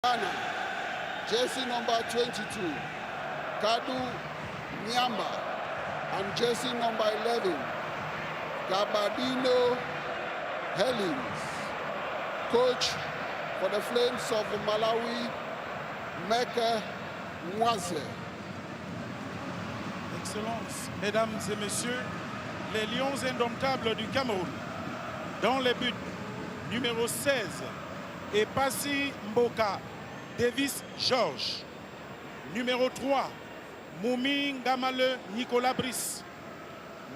Ghana, jersey number 22, Kadu Nyamba, and jersey number 11, Gabadino Helens. Coach for the Flames of Malawi, Meke Mwaze. Excellences, mesdames et messieurs, les Lions indomptables du Cameroun, dans les buts, numéro 16, et Passy Mboka Davis Georges. Numéro 3, Moumi Ngamale Nicolas Brice.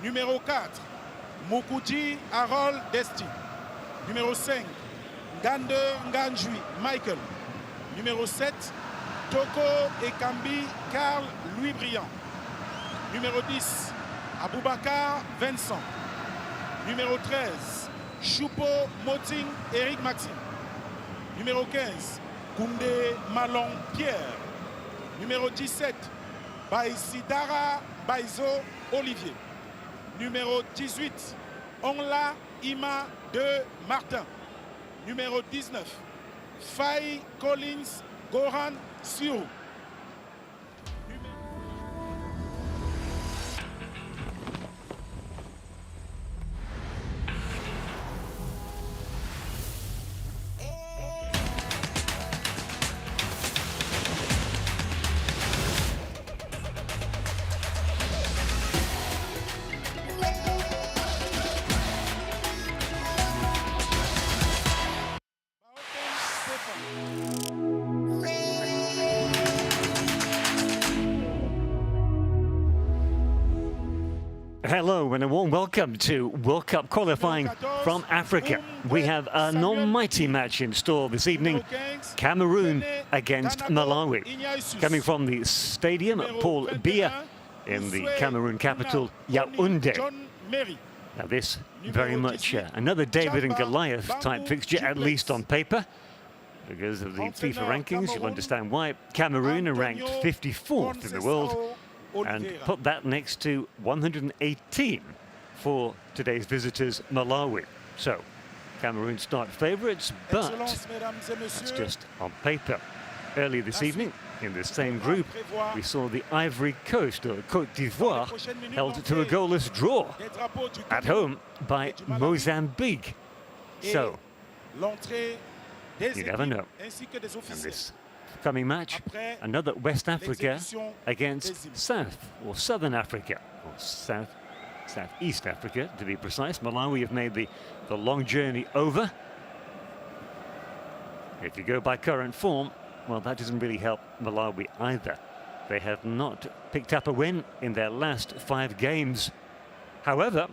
Numéro 4, Mukuji Harold Desti. Numéro 5, Gande Nganjui Michael. Numéro 7, Toko Ekambi Carl Louis Briand. Numéro 10, Aboubakar Vincent. Numéro 13, Choupo Moting Eric Maxime. Numéro 15, Koundé Malon Pierre. Numéro 17, Baïsidara Baizo Olivier. Numéro 18, Onla Ima de Martin. Numéro 19, Faye Collins Goran Siou. Hello and a warm welcome to World Cup qualifying from Africa. We have an almighty match in store this evening. Cameroon against Malawi. Coming from the stadium at Paul Biya in the Cameroon capital, Yaoundé. Now this very much another David and Goliath type fixture, at least on paper. Because of the FIFA rankings, you'll understand why. Cameroon are ranked 54th in the world, and put that next to 118 for today's visitors, Malawi. So, Cameroon start favourites, but that's just on paper. Earlier this evening, in the same group, we saw the Ivory Coast, or Côte d'Ivoire, held to a goalless draw at home by Mozambique. So, you never know. And this coming match, another West Africa against South or Southern Africa, or Southeast Africa to be precise. Malawi have made the long journey over. If you go by current form, well, that doesn't really help Malawi either. They have not picked up a win in their last 5 games. However,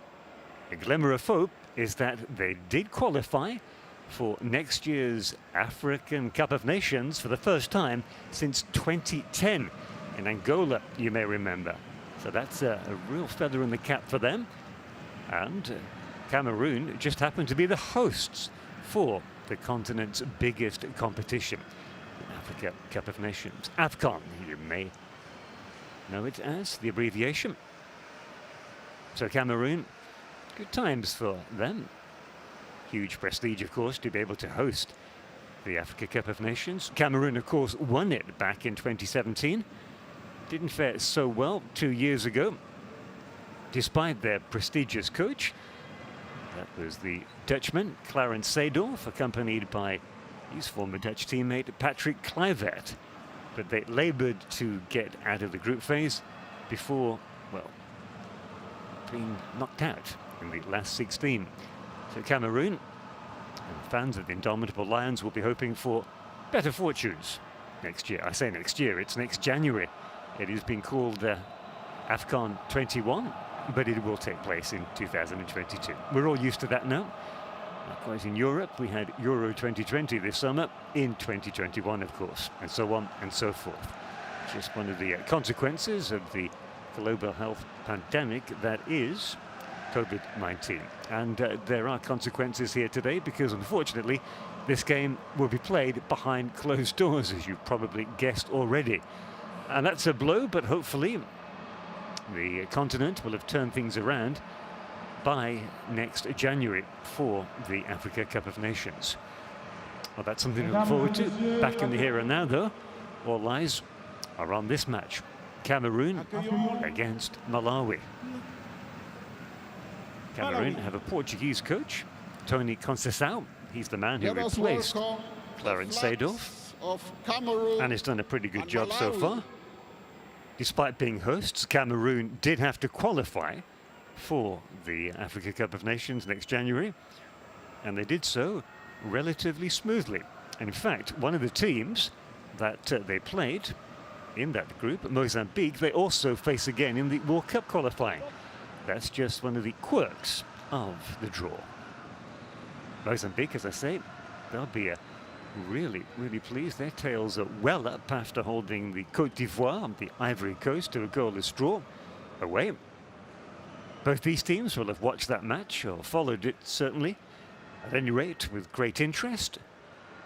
a glimmer of hope is that they did qualify for next year's African Cup of Nations for the first time since 2010 in Angola, you may remember. So that's a real feather in the cap for them. And Cameroon just happened to be the hosts for the continent's biggest competition, the Africa Cup of Nations. AFCON, you may know it as, the abbreviation. So Cameroon, good times for them. Huge prestige, of course, to be able to host the Africa Cup of Nations. Cameroon, of course, won it back in 2017. Didn't fare so well 2 years ago, despite their prestigious coach. That was the Dutchman, Clarence Seedorf, accompanied by his former Dutch teammate, Patrick Kluivert. But they laboured to get out of the group phase before, well, being knocked out in the last 16. So Cameroon and fans of the indomitable Lions will be hoping for better fortunes next year. I say next year, it's next January. It is being called AFCON 21, but it will take place in 2022. We're all used to that now. Not quite in Europe. We had Euro 2020 this summer, in 2021, of course, and so on and so forth. Just one of the consequences of the global health pandemic that is COVID-19. And there are consequences here today because, unfortunately, this game will be played behind closed doors, as you've probably guessed already. And that's a blow, but hopefully the continent will have turned things around by next January for the Africa Cup of Nations. Well, that's something to look forward to. Back in the here and now, though, all eyes are on this match. Cameroon against Malawi. Cameroon have a Portuguese coach, Tony Conceição. He's the man who replaced Clarence Seedorf, and has done a pretty good job so far. Despite being hosts, Cameroon did have to qualify for the Africa Cup of Nations next January, and they did so relatively smoothly. And in fact, one of the teams that they played in that group, Mozambique, they also face again in the World Cup qualifying. That's just one of the quirks of the draw. Mozambique, as I say, they'll be really, really pleased. Their tails are well up after holding the Côte d'Ivoire, the Ivory Coast, to a goalless draw away. Both these teams will have watched that match, or followed it certainly, at any rate with great interest.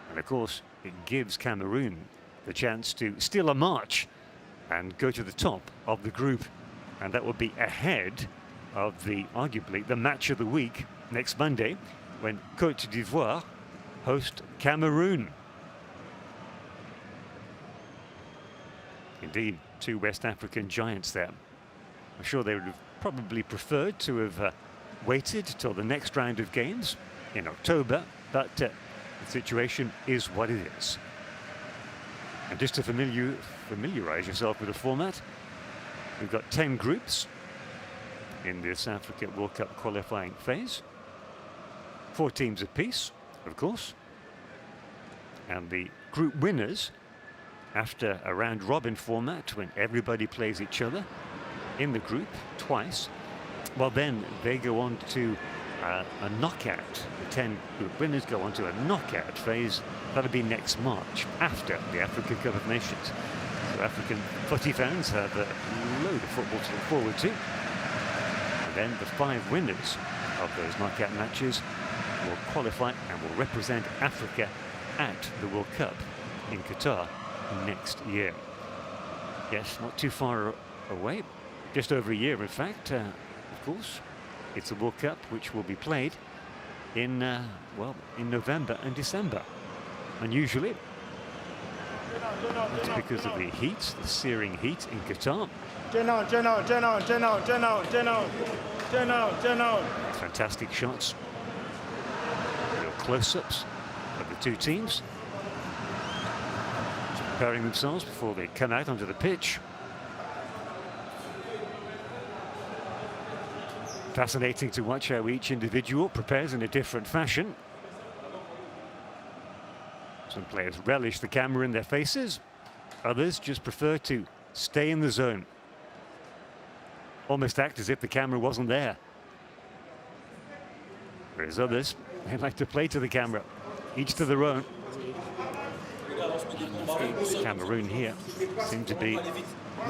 And of course, it gives Cameroon the chance to steal a march and go to the top of the group. And that will be ahead of arguably the match of the week next Monday, when Côte d'Ivoire host Cameroon. Indeed, two West African giants there. I'm sure they would have probably preferred to have waited till the next round of games in October, but the situation is what it is. And just to familiarize yourself with the format, we've got 10 groups in this Africa World Cup qualifying phase. 4 teams apiece, of course. And the group winners, after a round-robin format when everybody plays each other in the group twice, well, then they go on to a knockout. The 10 group winners go on to a knockout phase. That'll be next March, after the Africa Cup of Nations. So African footy fans have a load of football to look forward to. And then the 5 winners of those knockout matches will qualify and will represent Africa at the World Cup in Qatar next year. Yes, not too far away, just over a year in fact. Of course, it's a World Cup which will be played in, well, in November and December. Unusually, it's because of the heat, the searing heat in Qatar. Fantastic shots. Real close-ups of the two teams, preparing themselves before they come out onto the pitch. Fascinating to watch how each individual prepares in a different fashion. Some players relish the camera in their faces. Others just prefer to stay in the zone. Almost act as if the camera wasn't there. Whereas others, they like to play to the camera. Each to their own. Cameroon here seem to be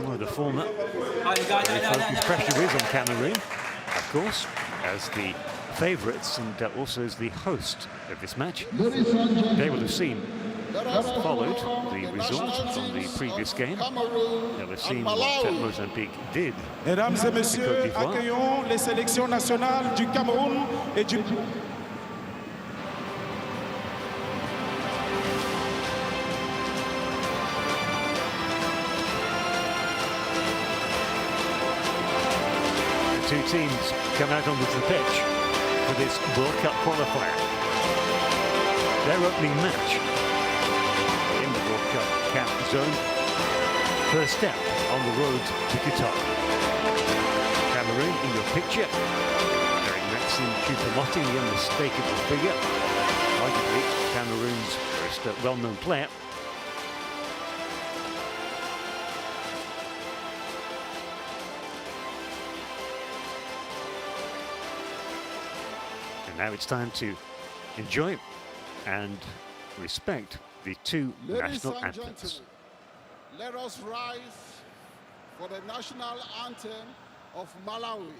more of the former. Focused pressure is on Cameroon, of course, as the favourites and also as the host of this match. They will have seen, followed the result from the previous game. They'll have seen what Mozambique did. Mesdames et messieurs, accueillons les sélections nationales du Cameroun et du... Two teams come out onto the pitch for this World Cup qualifier. Their opening match in the World Cup cap zone. First step on the road to Qatar. Cameroon in your picture. Wearing Maxime Choupo-Moting, the unmistakable figure. Arguably Cameroon's most well-known player. Now it's time to enjoy and respect the two national anthems. Let us rise for the national anthem of Malawi.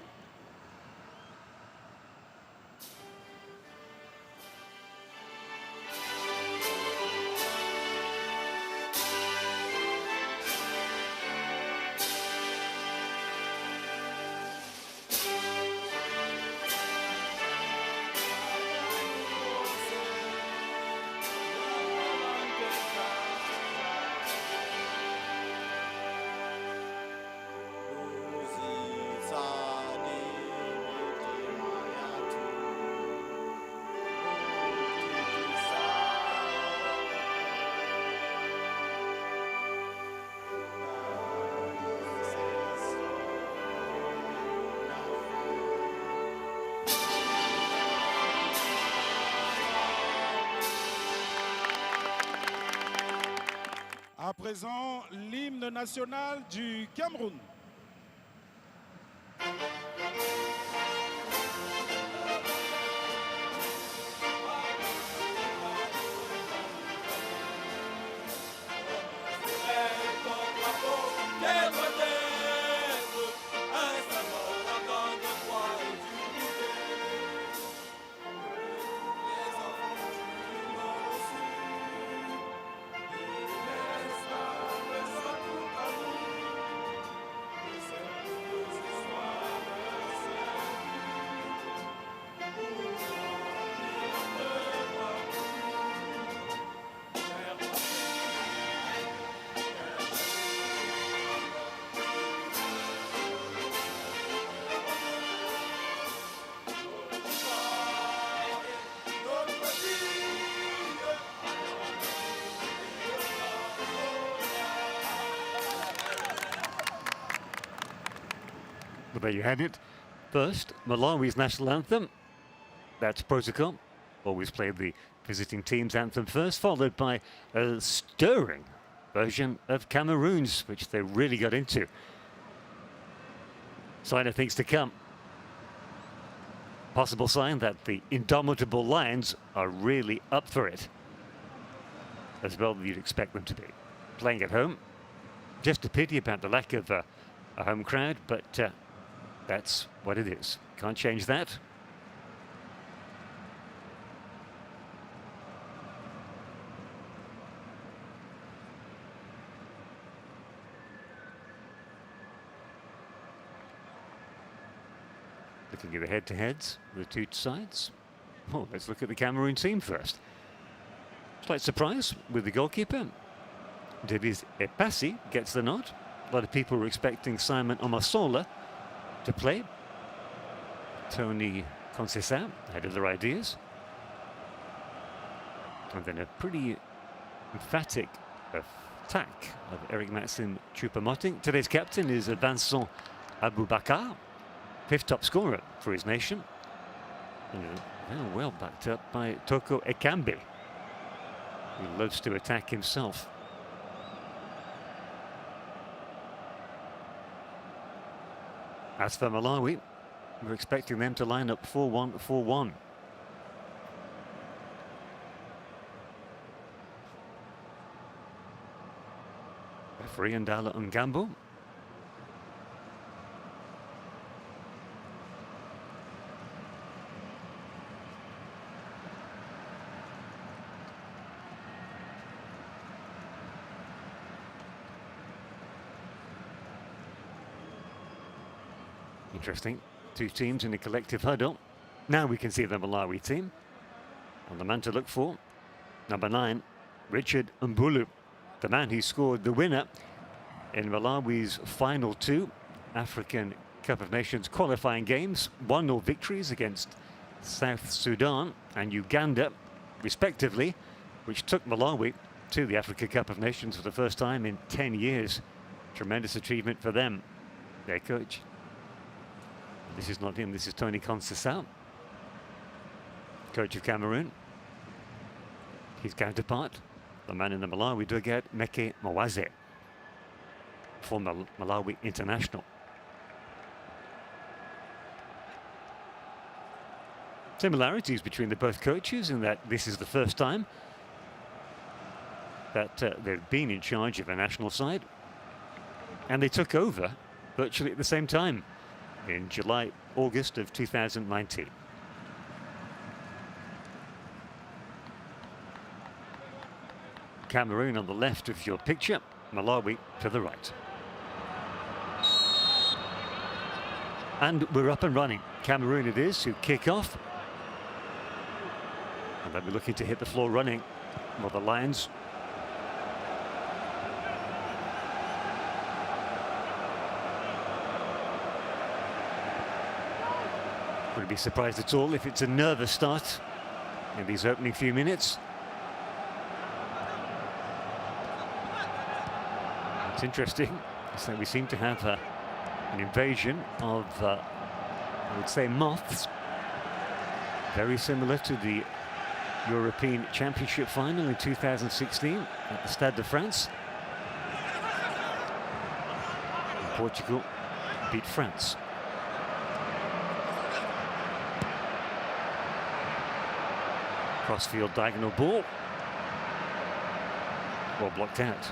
À présent, l'hymne national du Cameroun. Well, there you had it. First, Malawi's national anthem. That's protocol. Always play the visiting team's anthem first, followed by a stirring version of Cameroon's, which they really got into. Sign of things to come. Possible sign that the indomitable Lions are really up for it. As well as you'd expect them to be. Playing at home. Just a pity about the lack of a home crowd, but that's what it is. Can't change that. Looking at the head-to-heads, the two sides. Oh, let's look at the Cameroon team first. Slight surprise with the goalkeeper. Davis Epassi gets the nod. A lot of people were expecting Simon Omasola to play. Tony Conceição had other ideas. And then a pretty emphatic attack of Eric Maxim Choupo-Moting. Today's captain is Vincent Aboubakar, fifth top scorer for his nation. And well backed up by Toko Ekambi, who loves to attack himself. As for Malawi, we're expecting them to line up 4-1-4-1. Referee Ndala Ngambo. Interesting. Two teams in a collective huddle. Now we can see the Malawi team. And the man to look for, number 9, Richard Mbulu, the man who scored the winner in Malawi's final 2 African Cup of Nations qualifying games. 1-0 victories against South Sudan and Uganda, respectively, which took Malawi to the Africa Cup of Nations for the first time in 10 years. Tremendous achievement for them. Their coach. This is not him, this is Tony Conceição, coach of Cameroon. His counterpart, the man in the Malawi dugout, Meke Mawaze, former Malawi international. Similarities between the both coaches in that this is the first time that they've been in charge of a national side, and they took over virtually at the same time in July, August of 2019. Cameroon on the left of your picture, Malawi to the right. And we're up and running. Cameroon it is who kick off. And they'll be looking to hit the floor running. Well, the Lions wouldn't be surprised at all if it's a nervous start in these opening few minutes. It's interesting, so we seem to have an invasion of, I would say, moths. Very similar to the European Championship final in 2016 at the Stade de France. Portugal beat France. Crossfield diagonal ball. Well blocked out.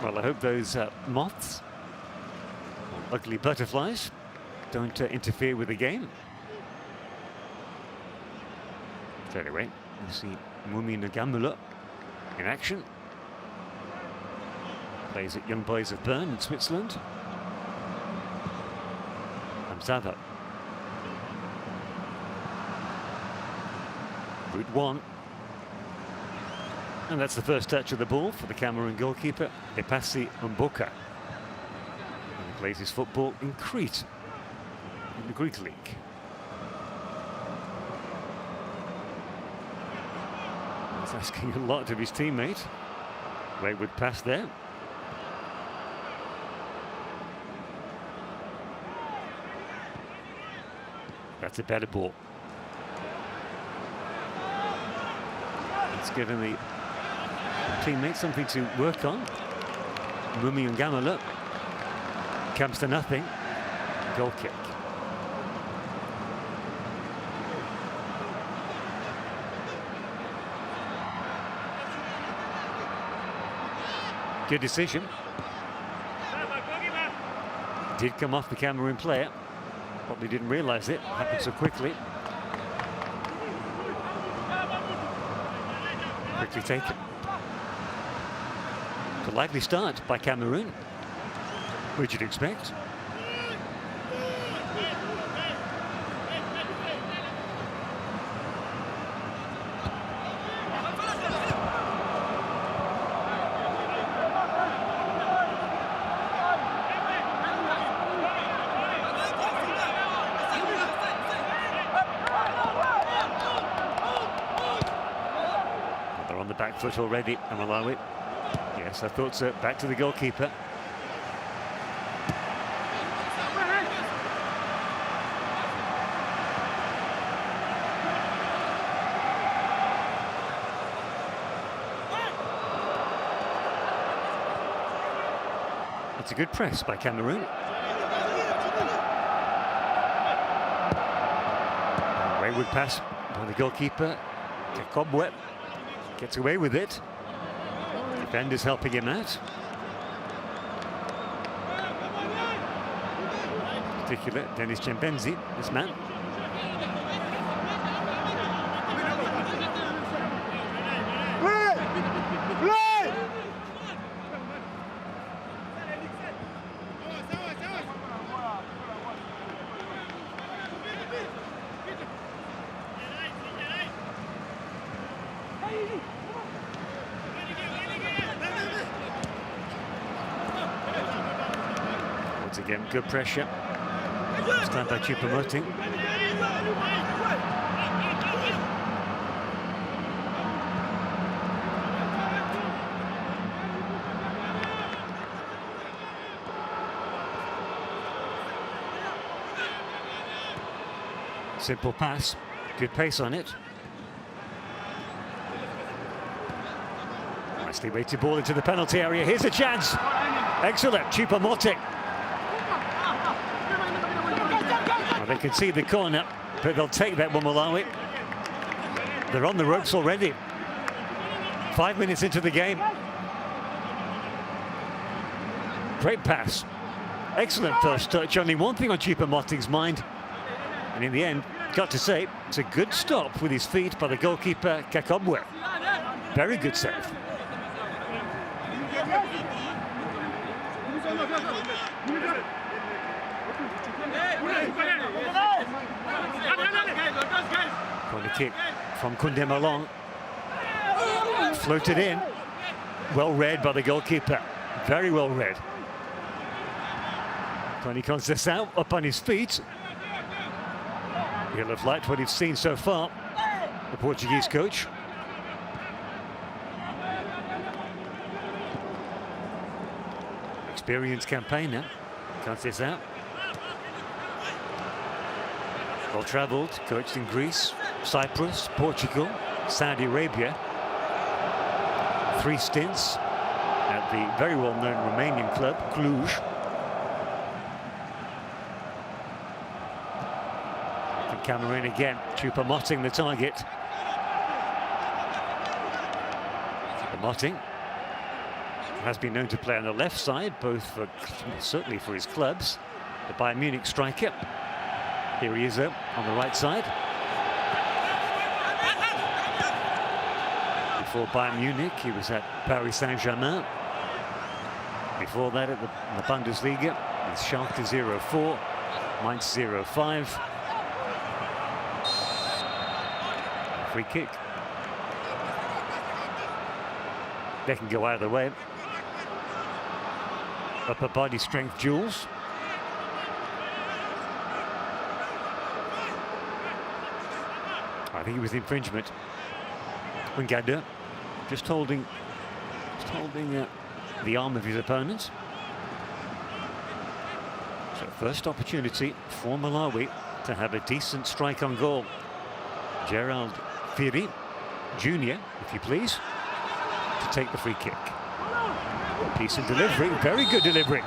Well, I hope those moths, ugly butterflies, don't interfere with the game. So anyway, you see Mumi Ngamula in action. Plays at Young Boys of Bern in Switzerland. Hamzava. Route 1. And that's the first touch of the ball for the Cameroon goalkeeper, Epassi Mboka. And he plays his football in Crete, in the Greek league. He's asking a lot of his teammate. Wayward pass there. That's a better ball. It's given the teammates something to work on. Mumi Ngamala comes to nothing. Goal kick. Good decision. Did come off the Cameroon player. Probably didn't realise it. Happened so quickly. Quickly taken. A lively start by Cameroon. What did you expect? They're on the back foot already, Malawi. Yes, I thought so. Back to the goalkeeper. It's a good press by Cameroon. Wayward pass by the goalkeeper. Jakobwe gets away with it. Defenders helping him out. In particular, Dennis Chembenzi, this man. Once again, good pressure. This time by Choupo-Moting. Simple pass, good pace on it. Nicely weighted ball into the penalty area. Here's a chance. Excellent, Choupo-Moting. Well, they can see the corner, but they'll take that one, Malawi. They're on the ropes already. 5 minutes into the game. Great pass. Excellent first touch. Only one thing on Choupo-Moting's mind. And in the end, got to say, it's a good stop with his feet by the goalkeeper, Jakobwe. Very good save. Corner kick from Koundé Malong. Floated in. Well read by the goalkeeper. Very well read. Tony Conceição up on his feet. He'll have liked what he's seen so far, the Portuguese coach. Experienced campaigner, Conceição. Well travelled, coached in Greece, Cyprus, Portugal, Saudi Arabia. 3 stints at the very well-known Romanian club, Cluj. And Cameroon again, Choupo-Moting the target. Choupo-Moting has been known to play on the left side, both for, certainly for his clubs. The Bayern Munich striker. Here he is though, on the right side. Before Bayern Munich, he was at Paris Saint-Germain. Before that, at the Bundesliga, with Schalke 04, Mainz 05. Free kick. They can go either way. Upper body strength duels. I think it was the infringement. Ngada just holding the arm of his opponent. So first opportunity for Malawi to have a decent strike on goal. Gerald Firi Jr., if you please, to take the free kick. Decent delivery, very good delivery.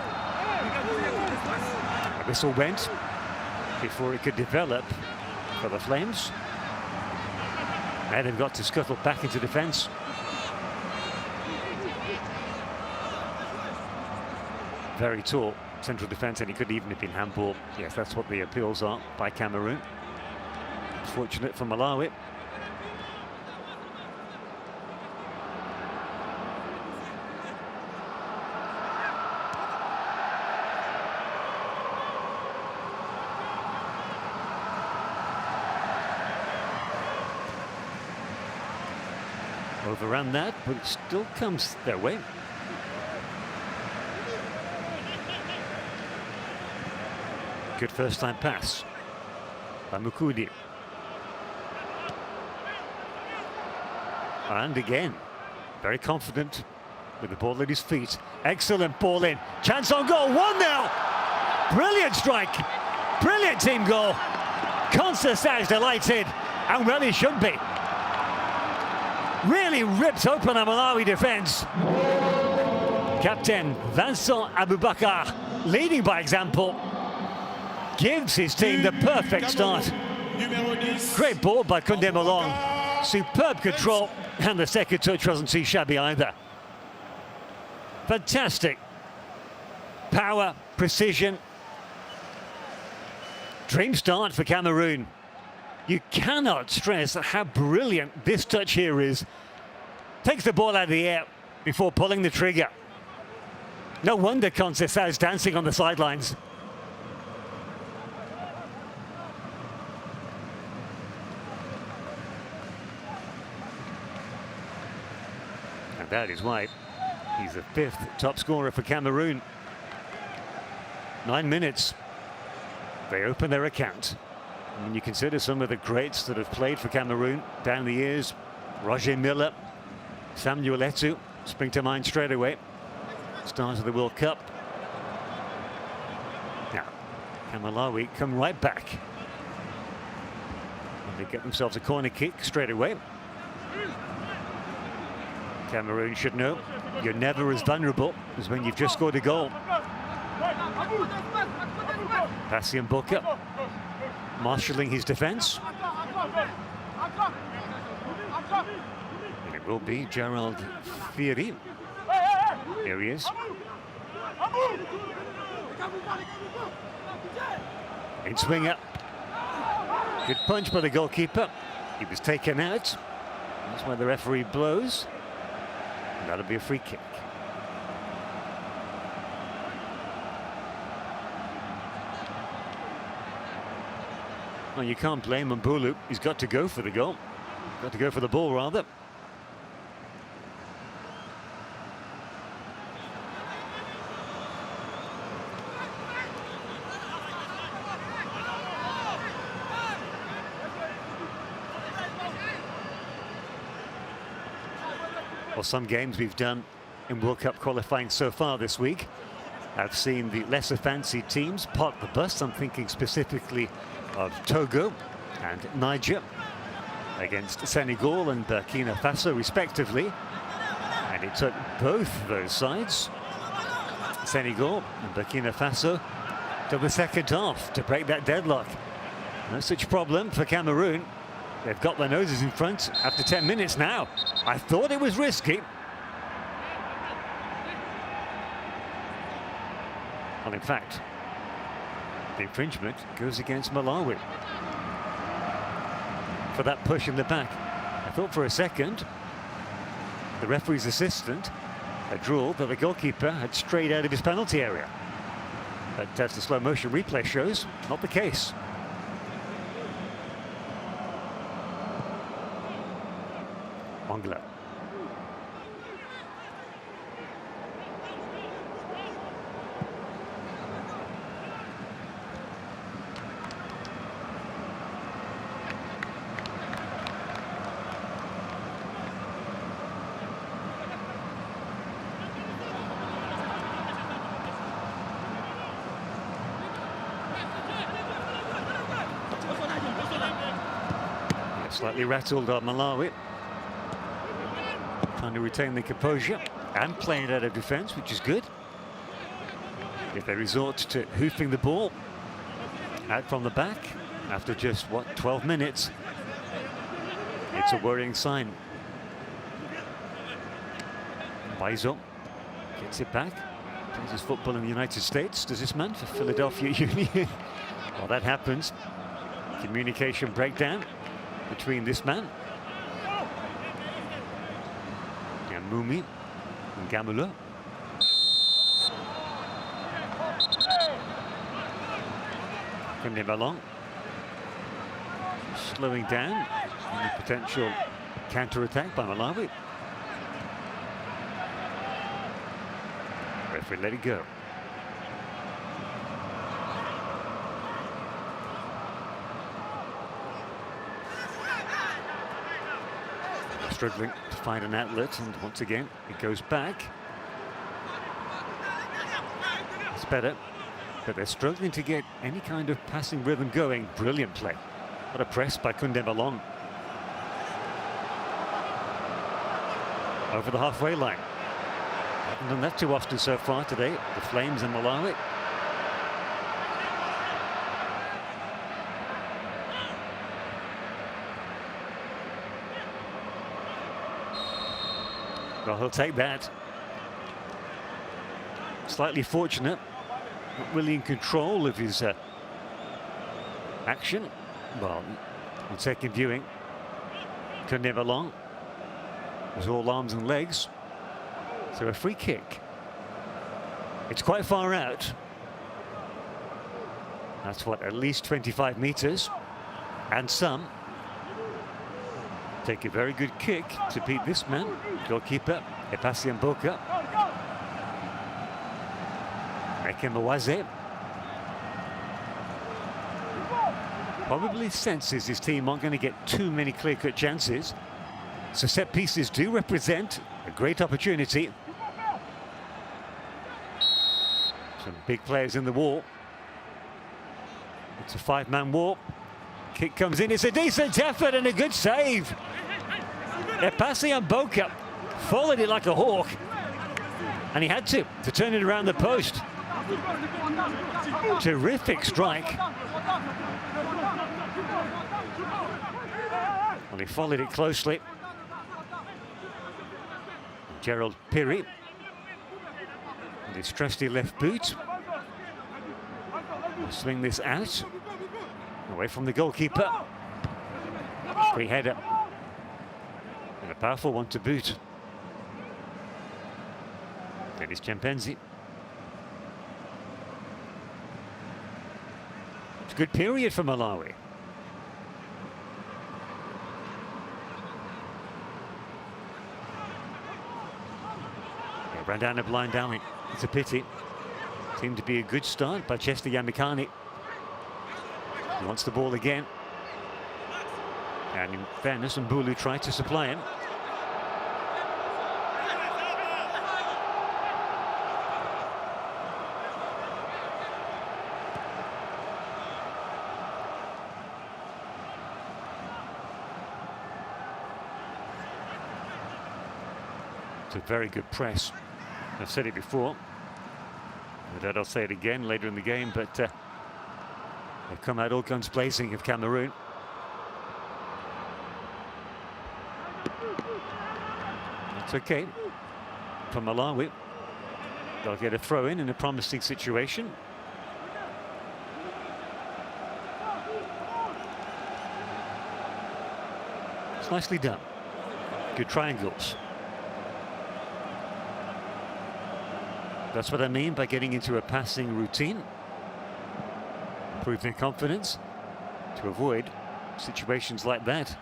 The whistle went before it could develop for the Flames. Now they've got to scuttle back into defence. Very tall central defence, and it could even have been handball. Yes, that's what the appeals are by Cameroon. Fortunate for Malawi. Overran that, but it still comes their way. Good first-time pass by Mukudi. And again, very confident with the ball at his feet. Excellent ball in. Chance on goal, 1-0. Brilliant strike. Brilliant team goal. Conceição delighted, and well he should be. Really ripped open a Malawi defence. Captain Vincent Aboubakar, leading by example, gives his team the perfect start. Great ball by Koundé Malong. Superb control, and the second touch wasn't too shabby either. Fantastic power, precision. Dream start for Cameroon. You cannot stress how brilliant this touch here is. Takes the ball out of the air before pulling the trigger. No wonder Conceição is dancing on the sidelines. And that is why he's the 5th top scorer for Cameroon. 9 minutes. They open their account. And when you consider some of the greats that have played for Cameroon down the years, Roger Miller, Samuel Eto'o spring to mind straight away. Start of the World Cup. Now, can Malawi come right back? And they get themselves a corner kick straight away. Cameroon should know you're never as vulnerable as when you've just scored a goal. Passy Mboka marshalling his defence. And it will be Gerald Firi. Here he is. In swinger. Good punch by the goalkeeper. He was taken out. That's why the referee blows. And that'll be a free kick. Well, you can't blame Mbulu. He's got to go for the goal. Got to go for the ball, rather. Well, some games we've done in World Cup qualifying so far this week, I've seen the lesser fancied teams park the bus. I'm thinking specifically of Togo and Niger against Senegal and Burkina Faso respectively. And And it took both those sides, Senegal and Burkina Faso, to the second half to break that deadlock. No such problem for Cameroon. They've got their noses in front after 10 minutes now. I thought it was risky. Well, in fact, the infringement goes against Malawi for that push in the back. I thought for a second the referee's assistant had ruled that the goalkeeper had strayed out of his penalty area. But as the slow motion replay shows, not the case. Ongla. Slightly rattled on Malawi. Trying to retain the composure and playing it out of defence, which is good. If they resort to hoofing the ball out from the back after just, what, 12 minutes, it's a worrying sign. Baizo gets it back. Plays his football in the United States, does this man, for Philadelphia Union. Well, that happens. Communication breakdown between this man and Mumi and Gamula. Kunde Ballon slowing down any potential counter-attack by Malawi. Referee let it go. Struggling to find an outlet, and once again it goes back. It's better, but they're struggling to get any kind of passing rhythm going. Brilliant play. What a press by Kunde Ballon. Over the halfway line. Haven't done that too often so far today, the Flames and Malawi. Well, he'll take that. Slightly fortunate, not really in control of his action. Well, on second viewing, Kunde Ballon was all arms and legs. So a free kick. It's quite far out. That's what, at least 25 meters, and some. Take a very good kick to beat this man, goalkeeper Epasian Boka. Eke Mwaze probably senses his team aren't going to get too many clear-cut chances, so set pieces do represent a great opportunity. Some big players in the war. It's a five-man war. Kick comes in, it's a decent effort and a good save. Epasian Boka followed it like a hawk, and he had to turn it around the post. Terrific strike. Well, he followed it closely. Gerald Piri, with his trusty left boot, will swing this out, away from the goalkeeper. Free header. And a powerful one to boot. Dennis Chimpanzee. It's a good period for Malawi. Yeah, ran down a blind alley. It's a pity. Seemed to be a good start by Chester Yamikani. He wants the ball again. And in fairness, Mbulu tried to supply him. It's a very good press. I've said it before, but I'll say it again later in the game, but they've come out all guns blazing of Cameroon. It's okay for Malawi. They'll get a throw in a promising situation. It's nicely done. Good triangles. That's what I mean by getting into a passing routine. Improve their confidence to avoid situations like that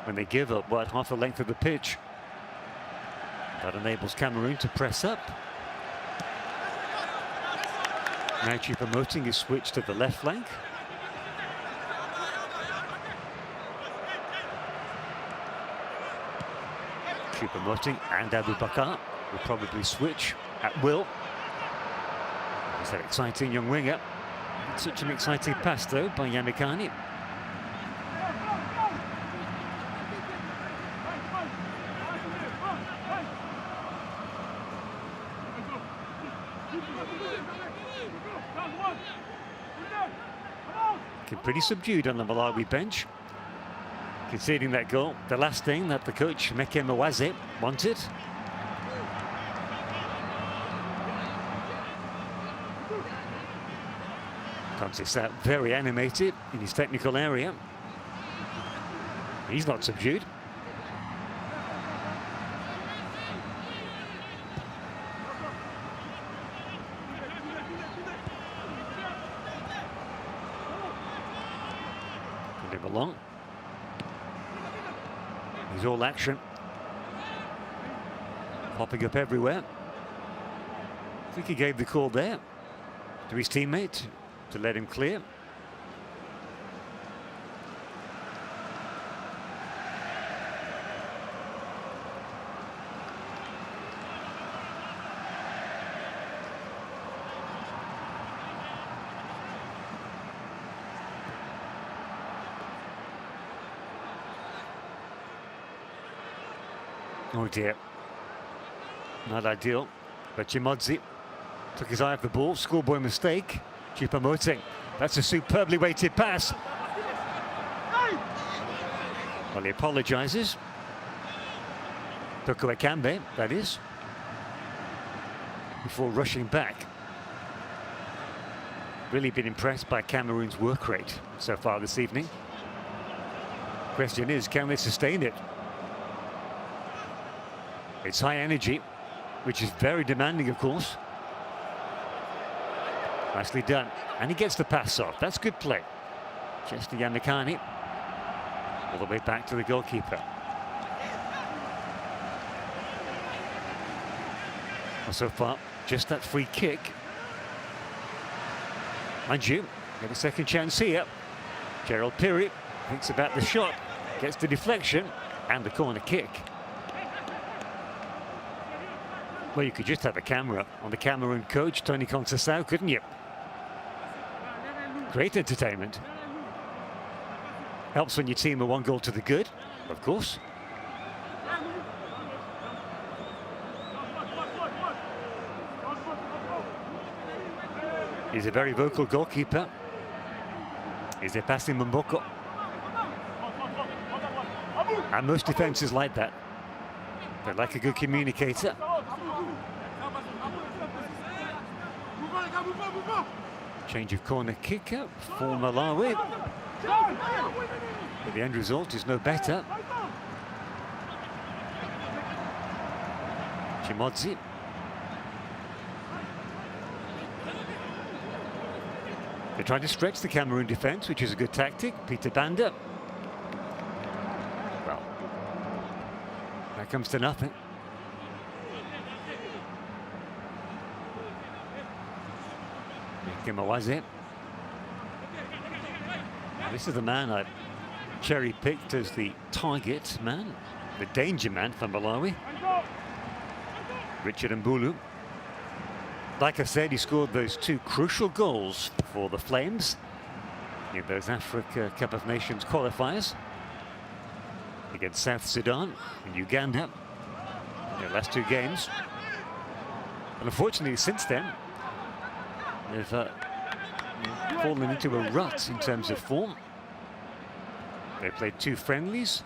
when they give up, what, half the length of the pitch. That enables Cameroon to press up. Now Choupo-Moting is switched to the left flank. Choupo-Moting and Abubakar will probably switch at will. He's that exciting young winger. Such an exciting pass though by Yamikani. Pretty subdued on the Malawi bench, conceding that goal, the last thing that the coach Meke Mawaze wanted. Comes this out very animated in his technical area. He's not subdued. Along. He's all action. Popping up everywhere. I think he gave the call there to his teammate to let him clear. Oh dear, not ideal, but Chimodzi took his eye off the ball, schoolboy mistake. Choupo-Moting, that's a superbly weighted pass. Well, he apologises. Toko Ekambi, that is, before rushing back. Really been impressed by Cameroon's work rate so far this evening. Question is, can they sustain it? It's high energy, which is very demanding, of course. Nicely done. And he gets the pass off. That's good play. Chester Yamikani. All the way back to the goalkeeper. Well, so far, just that free kick. Mind you, get a second chance here. Gerald Piri thinks about the shot, gets the deflection and the corner kick. Well, you could just have a camera on the Cameroon coach, Tony Conceição, couldn't you? Great entertainment. Helps when your team are one goal to the good, of course. He's a very vocal goalkeeper. He's a passing Mboko. And most defences like that. They're like a good communicator. Change of corner kick up for Malawi. But the end result is no better. Chimodzi. They try to stretch the Cameroon defence, which is a good tactic. Peter Banda. Well, that comes to nothing. Mawaze. This is the man I cherry-picked as the target man, the danger man for Malawi. Richard Mbulu. Like I said, he scored those two crucial goals for the Flames in those Africa Cup of Nations qualifiers against South Sudan and Uganda. their last 2 games. And unfortunately, since then, they've fallen into a rut in terms of form. They played 2 friendlies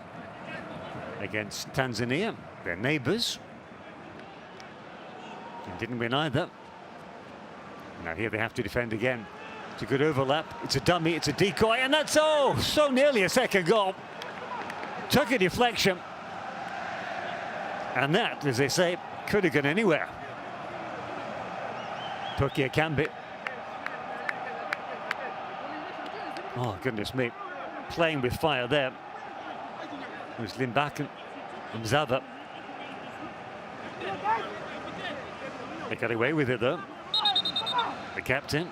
against Tanzania, their neighbours, and didn't win either. Now here they have to defend again. It's a good overlap. It's a dummy, it's a decoy, and that's so nearly a second goal. Took a deflection. And that, as they say, could have gone anywhere. Tokia Kambi. Oh, goodness me. Playing with fire there. There's Limbakken and Zava. They got away with it, though. The captain.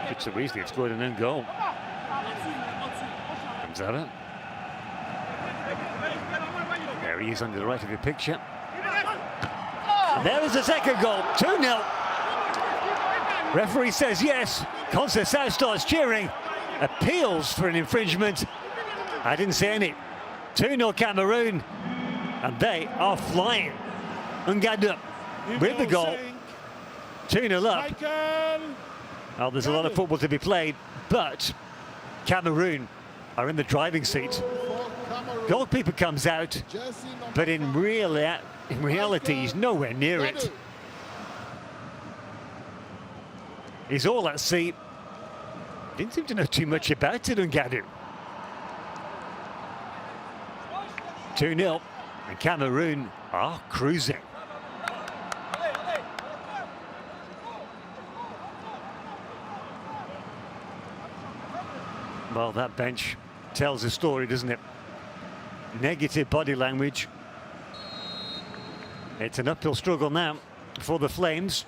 It's so easily had scored an own goal. From Zava. There he is under the right of the picture. And there is the second goal. 2-0. Referee says yes. Conceição starts cheering. Appeals for an infringement. I didn't see any. 2-0 Cameroon. And they are flying. Ngadu with the goal. 2-0 up. Well, there's a lot of football to be played, but Cameroon are in the driving seat. Goalkeeper comes out, but in reality, he's nowhere near it. He's all at sea. Didn't seem to know too much about it, Ngadu. 2-0, and Cameroon are cruising. Well, that bench tells a story, doesn't it? Negative body language. It's an uphill struggle now for the Flames.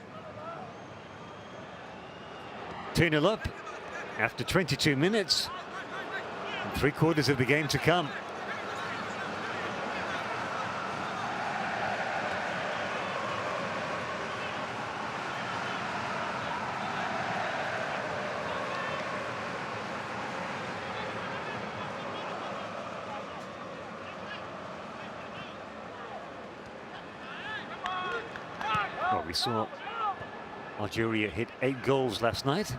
2-0 up after 22 minutes. And 3/4 of the game to come. Well, we saw Algeria hit 8 goals last night.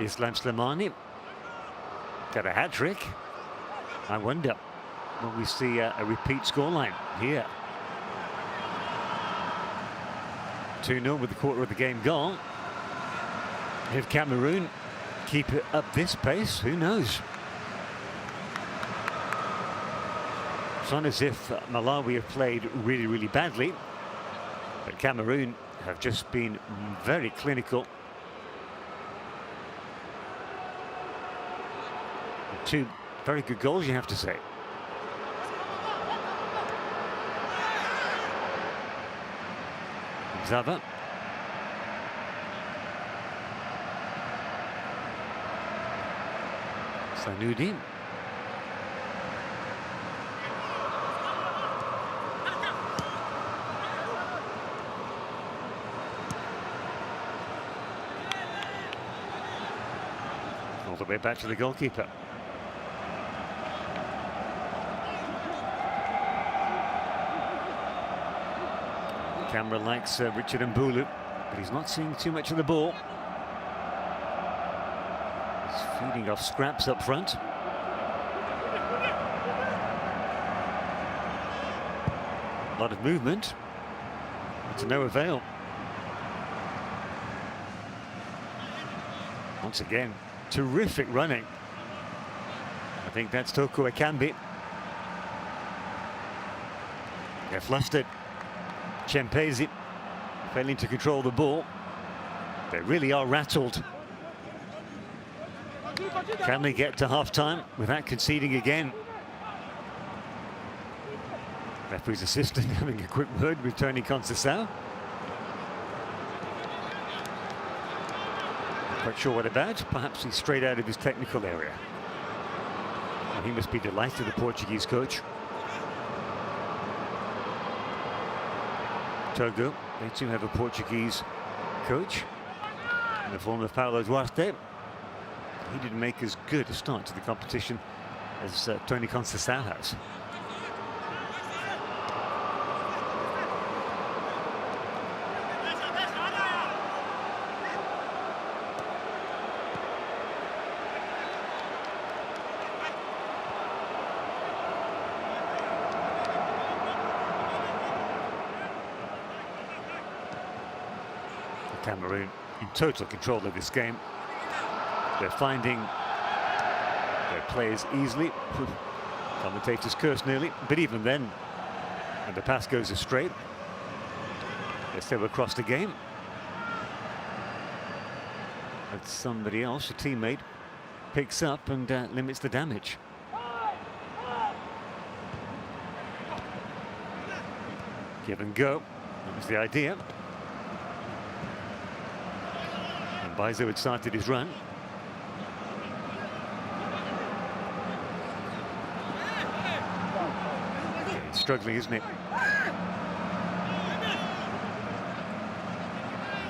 Islam Slimani got a hat-trick. I wonder, will we see a repeat scoreline here? 2-0 with the quarter of the game gone. If Cameroon keep it up this pace, who knows? It's not as if Malawi have played really, really badly, but Cameroon have just been very clinical. 2 very good goals, you have to say. Zava. Sanoudi. All the way back to the goalkeeper. Camera likes Richard Mbulu, but he's not seeing too much of the ball. He's feeding off scraps up front. A lot of movement, but to no avail. Once again, terrific running. I think that's Tokia Kambi. They're flustered. Chempezi failing to control the ball. They really are rattled. Can they get to half-time without conceding again? Referee's assistant having a quick word with Tony Conceição. Not quite sure what about. Perhaps he's straight out of his technical area. Well, he must be delighted, the Portuguese coach. Togo, they too have a Portuguese coach in the form of Paulo Duarte. He didn't make as good a start to the competition as Tony Conceição has. Cameroon in total control of this game. They're finding their players easily. Commentators curse nearly, but even then, when the pass goes astray, they're still across the game. But somebody else, a teammate, picks up and limits the damage. Give and go, that was the idea. Baizo had started his run. He's struggling, isn't it?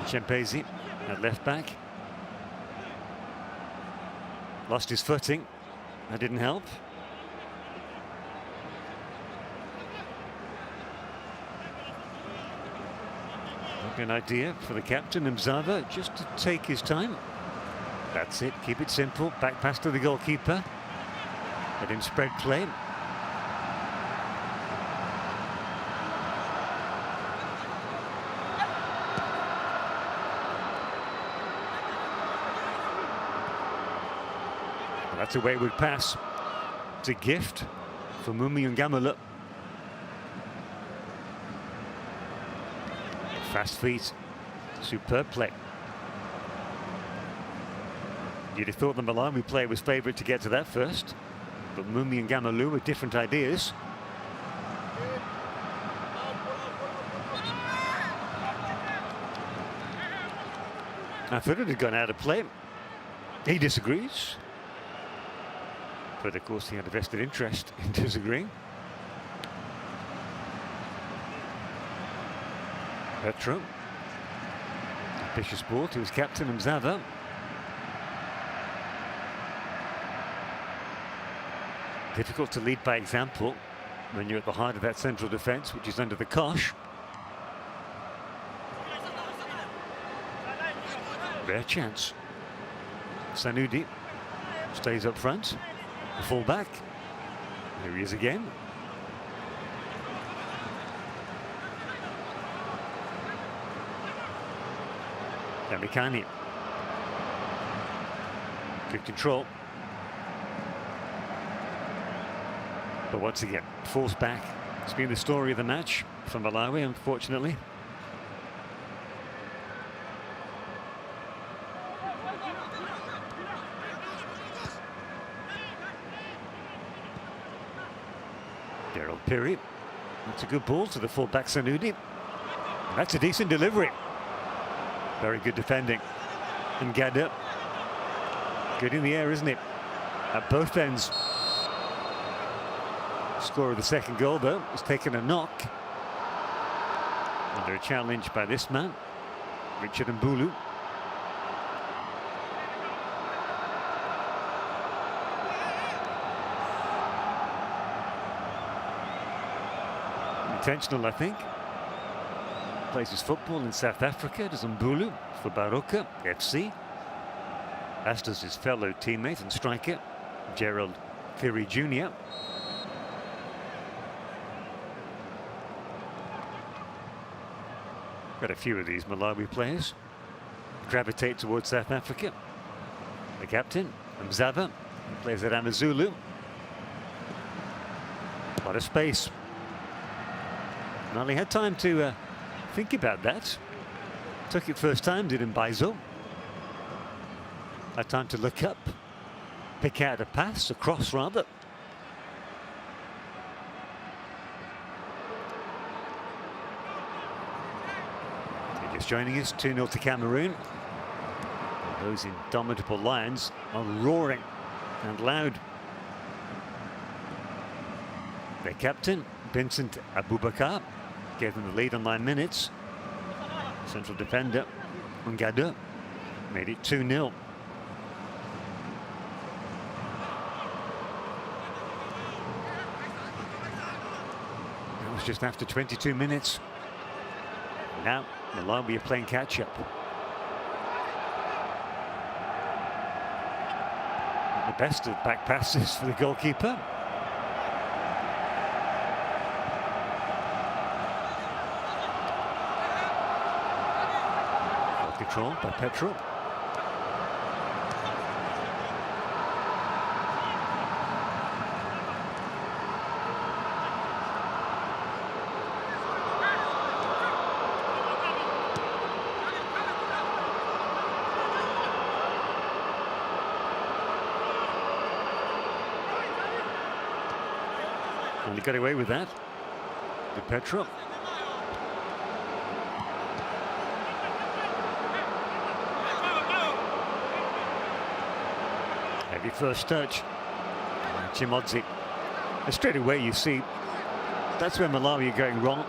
Chempezi at left back. Lost his footing. That didn't help. An idea for the captain, Mzava, just to take his time. That's it, keep it simple. Back pass to the goalkeeper. Let him spread play. Well, that's a wayward pass. It's a gift for Mumi Ngamala. Fast feet, superb play. You'd have thought the Malawi player was favourite to get to that first, but Mumi and Gamalu with different ideas. I thought it had gone out of play. He disagrees, but of course he had a vested interest in disagreeing. Petro. Ambitious ball to his captain, Mzava. Difficult to lead by example when you're at the heart of that central defence, which is under the cosh. Rare chance. Sanudi stays up front. The full-back. Here he is again. Yamikani. Good control. But once again, forced back. It's been the story of the match for Malawi, unfortunately. Gerald Piri. That's a good ball to the full-back Sanudi. That's a decent delivery. Very good defending. And Gada. Good in the air, isn't it? At both ends. Scorer of the second goal, though, has taken a knock. Under a challenge by this man, Richard Mbulu. Intentional, I think. Plays his football in South Africa, does Mbulu for Baroka FC. As does his fellow teammate and striker, Gerald Piri Jr. Got a few of these Malawi players gravitate towards South Africa. The captain, Mzava, plays at Amazulu. A lot of space. Well, he had time to think about that. Took it first time, did Mbaizo. Had time to look up, pick out a pass, a cross rather. Just joining us, 2-0 to Cameroon. Those indomitable lions are roaring and loud. Their captain, Vincent Abubakar, gave them the lead on 9 minutes. Central defender, Ngada, made it 2-0. just after 22 minutes. Now, Malawi are playing catch-up. The best of back passes for the goalkeeper. Well controlled by Petrol. Only got away with that. The Petrol. Heavy first touch. Chimodzi. And straight away you see that's where Malawi are going wrong.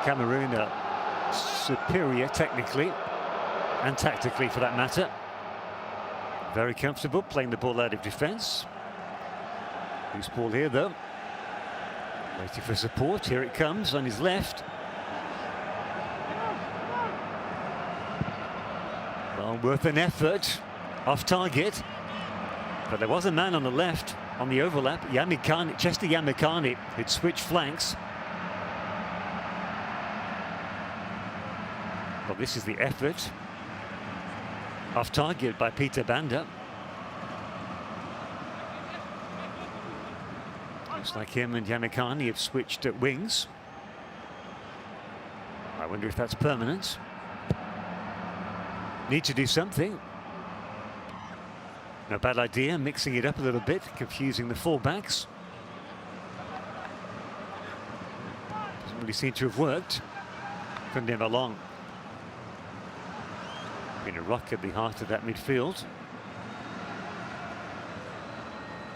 Cameroon are superior technically and tactically for that matter. Very comfortable playing the ball out of defence. Loose ball here though. Waiting for support. Here it comes on his left. Well, worth an effort. Off target. But there was a man on the left on the overlap. Yamikani, Chester Yamikani, who'd switched flanks. Well, this is the effort. Off target by Peter Banda. Looks like him and Yamikani have switched at wings. I wonder if that's permanent. Need to do something. No bad idea, mixing it up a little bit, confusing the fullbacks. Doesn't really seem to have worked. Couldn't have along. Been a rock at the heart of that midfield.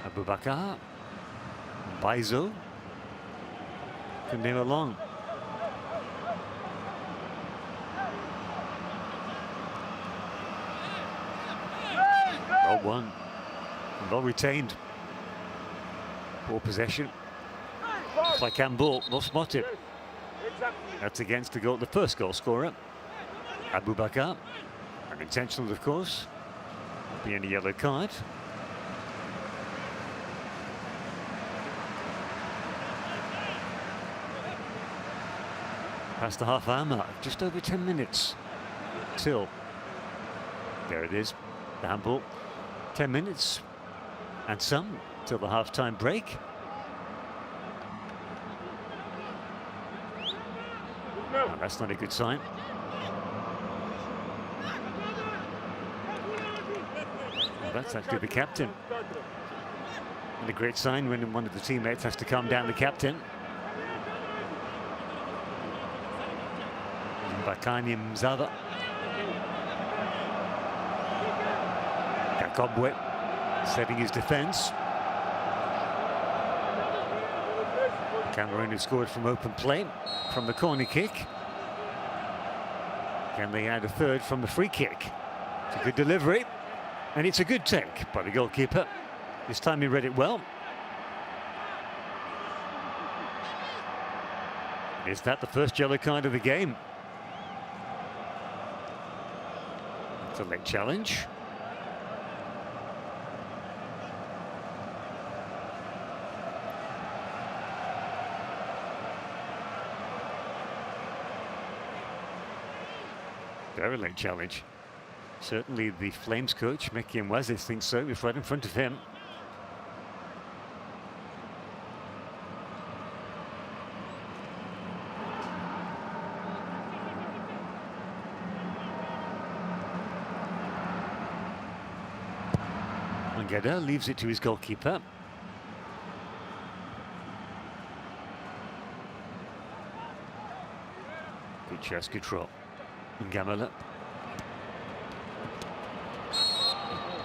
Abubakar. Baizo. Couldn't have along. Well won. Well retained. Poor possession. It's like handball. Well spotted. That's against the first goal scorer, Abubakar. Unintentional, of course. Being a yellow card. Past the half-hour mark, just over 10 minutes till. There it is, the handball. 10 minutes and some till the half-time break. Oh, that's not a good sign. Well, that's actually the captain. And a great sign when one of the teammates has to calm down the captain. Bakani Mzava. Kakobwe setting his defence. Cameroon have scored from open play, from the corner kick. Can they add a third from the free kick? It's a good delivery, and it's a good take by the goalkeeper. This time he read it well. Is that the first yellow card of the game? It's a late challenge. Very late challenge. Certainly the Flames coach, Mickey Mwazis, thinks so. It's right in front of him. Mangeda leaves it to his goalkeeper. Good chest control. Ngamala.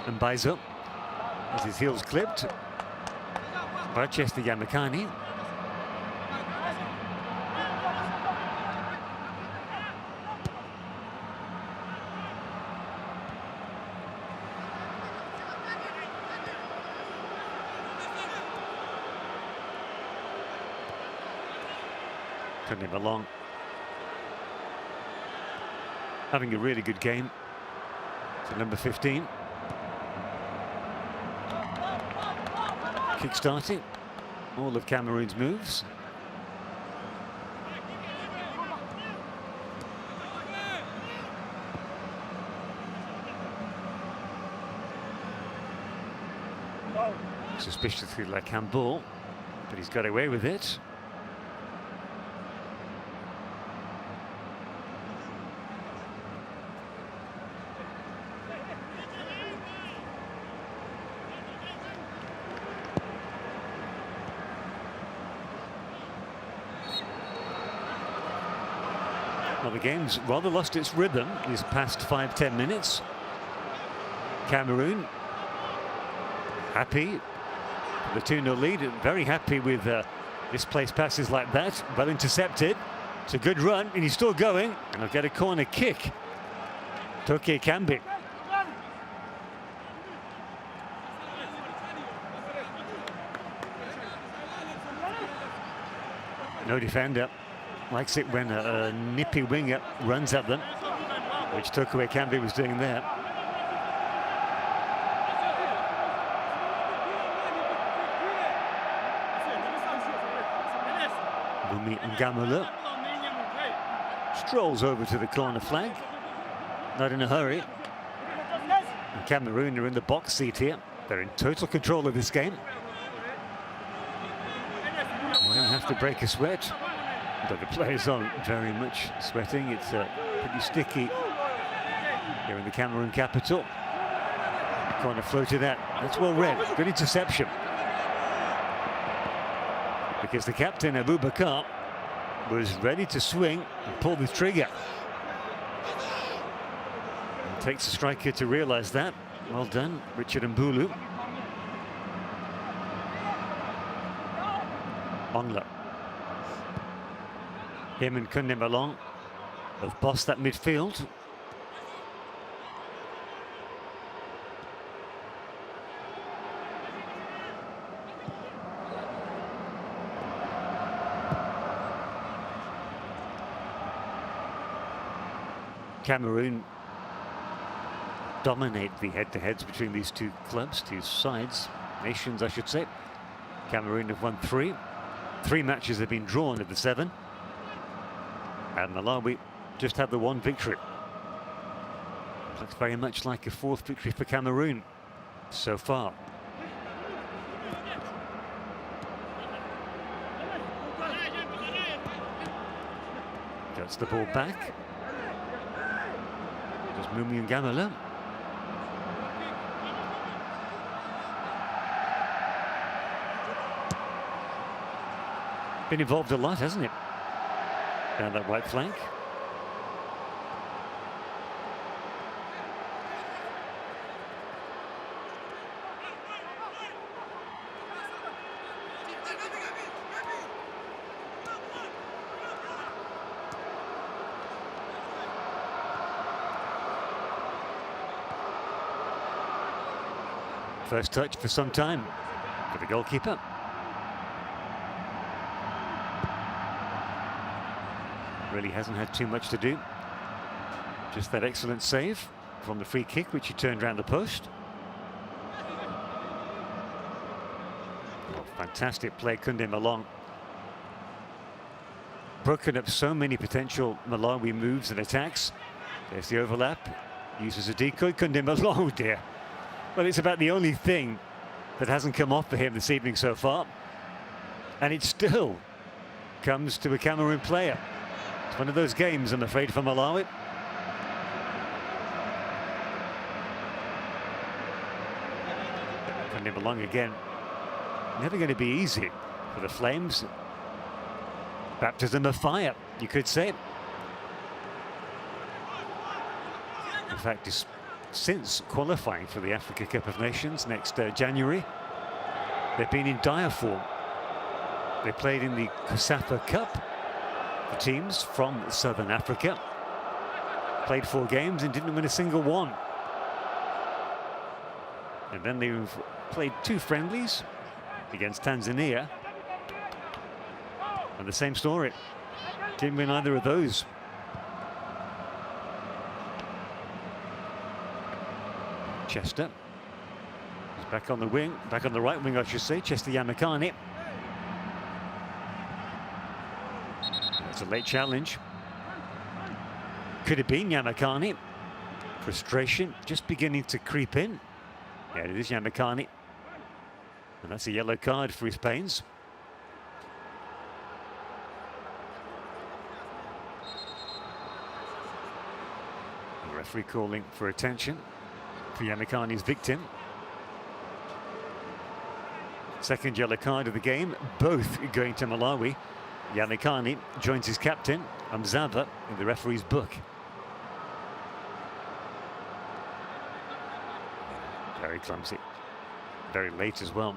And Baizo has his heels clipped by Chester Yamakani. Turning him along. Having a really good game. To number 15. Kick-starting all of Cameroon's moves. Suspiciously like handball, but he's got away with it. Well, the game's rather lost its rhythm these past 5-10 minutes. Cameroon happy. The 2-0 lead, very happy with misplaced passes like that. Well intercepted. It's a good run, and he's still going. And he'll get a corner kick. Toke Kambi. No defender. Likes it when a nippy winger runs at them, which Toke Kambi was doing there. Ngamala strolls over to the corner flag, not in a hurry. And Cameroon are in the box seat here. They're in total control of this game. We don't have to break a sweat, but the players aren't very much sweating. It's pretty sticky here in the Cameroon capital. Corner floated out. That's well read. Good interception. Because the captain, Abubakar, was ready to swing and pull the trigger. It takes a striker to realise that. Well done, Richard Mbulu. Ongla. Him and Kunde Malong have bossed that midfield. Cameroon dominate the head-to-heads between these two clubs, two sides, nations I should say. Cameroon have won 3. 3 matches have been drawn of the 7. And Malawi just have the 1 victory. Looks very much like a 4th victory for Cameroon so far. Gets the ball back. There's Mumi Ngamala. Been involved a lot, hasn't it? Down that right flank. First touch for some time for the goalkeeper. Really hasn't had too much to do. Just that excellent save from the free kick, which he turned around the post. Oh, fantastic play, Kunde Malong. Broken up so many potential Malawi moves and attacks. There's the overlap. Uses a decoy. Kunde Malong, oh dear. Well, it's about the only thing that hasn't come off for him this evening so far. And it still comes to a Cameroon player. It's one of those games, I'm afraid, for Malawi. Kunde Malong again. Never going to be easy for the Flames. Baptism of fire, you could say. In fact, since qualifying for the Africa Cup of Nations next January, they've been in dire form. They played in the COSAFA Cup for teams from Southern Africa. Played 4 games and didn't win a single one. And then they've played 2 friendlies against Tanzania. And the same story. Didn't win either of those. Chester. He's back on the wing, back on the right wing, I should say. Chester Yamakani. That's a late challenge. Could have been Yamakani. Frustration just beginning to creep in. Yeah, it is Yamakani. And that's a yellow card for his pains. The referee calling for attention for Yamakani's victim. Second yellow card of the game, both going to Malawi. Yamakani joins his captain, Amzava, in the referee's book. Very clumsy. Very late as well.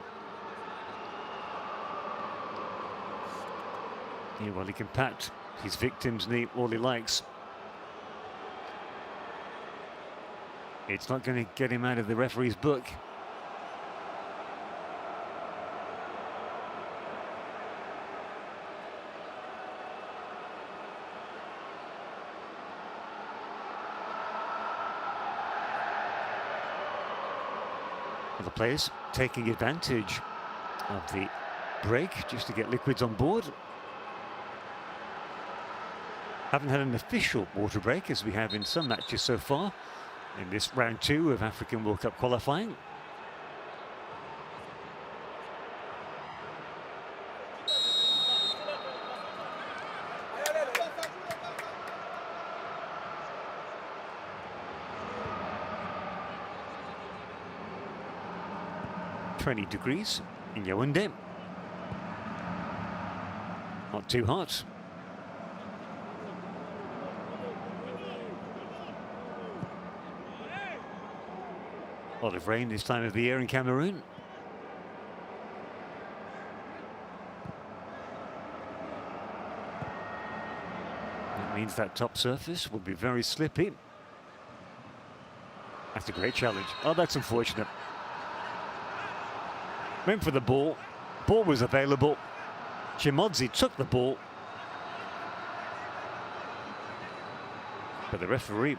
Yeah, well, he can pat his victim's knee all he likes. It's not going to get him out of the referee's book. The players taking advantage of the break just to get liquids on board. Haven't had an official water break as we have in some matches so far in this round 2 of African World Cup qualifying. Degrees in Yaoundé. Not too hot. A lot of rain this time of the year in Cameroon. That means that top surface will be very slippy. That's a great challenge. Oh, that's unfortunate. Went for the ball. Ball was available. Chimodzi took the ball. But the referee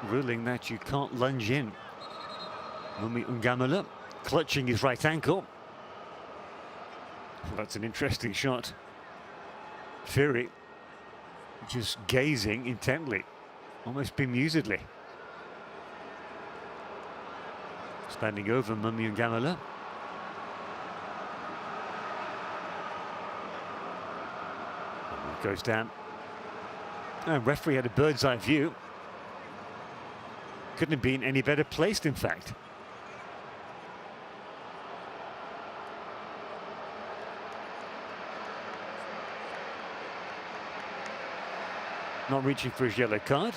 ruling that you can't lunge in. Mumi Ungamala clutching his right ankle. Well, that's an interesting shot. Fury just gazing intently, almost bemusedly. Standing over Mumi Ungamala. Goes down. And referee had a bird's eye view. Couldn't have been any better placed, in fact. Not reaching for his yellow card.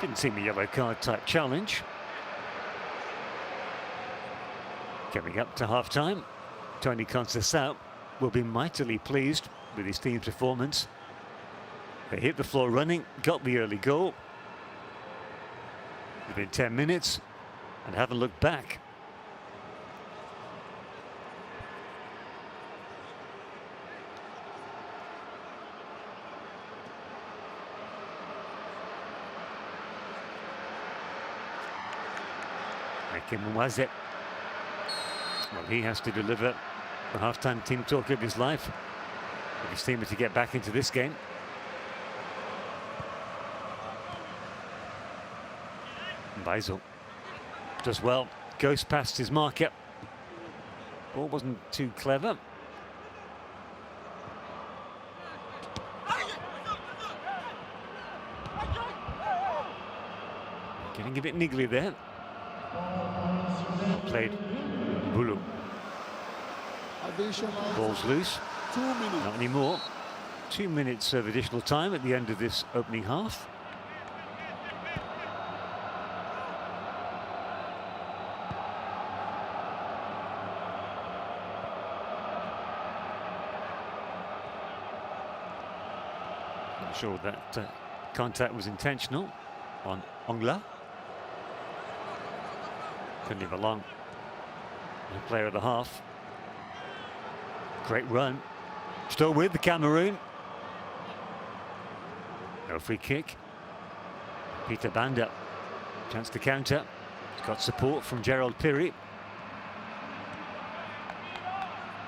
Didn't seem a yellow card type challenge. Coming up to half-time, Tony Conceição will be mightily pleased with his team's performance. They hit the floor running, got the early goal within 10 minutes and haven't looked back. Kimwaze. Well, he has to deliver the half-time team talk of his life if his team are to get back into this game. Beisel does well, goes past his marker. Ball wasn't too clever. Getting a bit niggly there. Played Bulu. Ball's loose. 2 minutes. Not anymore. 2 minutes of additional time at the end of this opening half. Not sure that contact was intentional on Ongla. Couldn't leave along. The player of the half. Great run. Still with the Cameroon. No free kick. Peter Banda. Chance to counter. He's got support from Gerald Piri.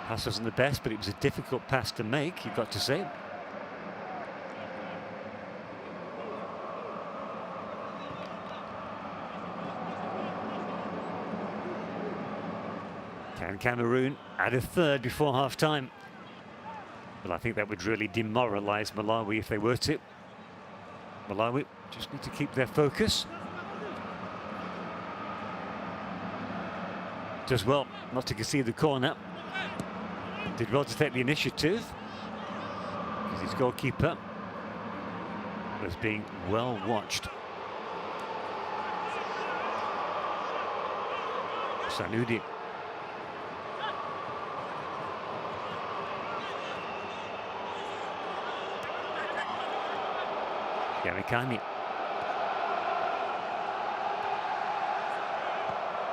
Pass wasn't the best, but it was a difficult pass to make, you've got to say. Can Cameroon add a third before half-time? Well, I think that would really demoralise Malawi if they were to. Malawi just need to keep their focus. Does well not to concede the corner. Did well to take the initiative, because his goalkeeper was being well watched. Sanudi. Yamikani.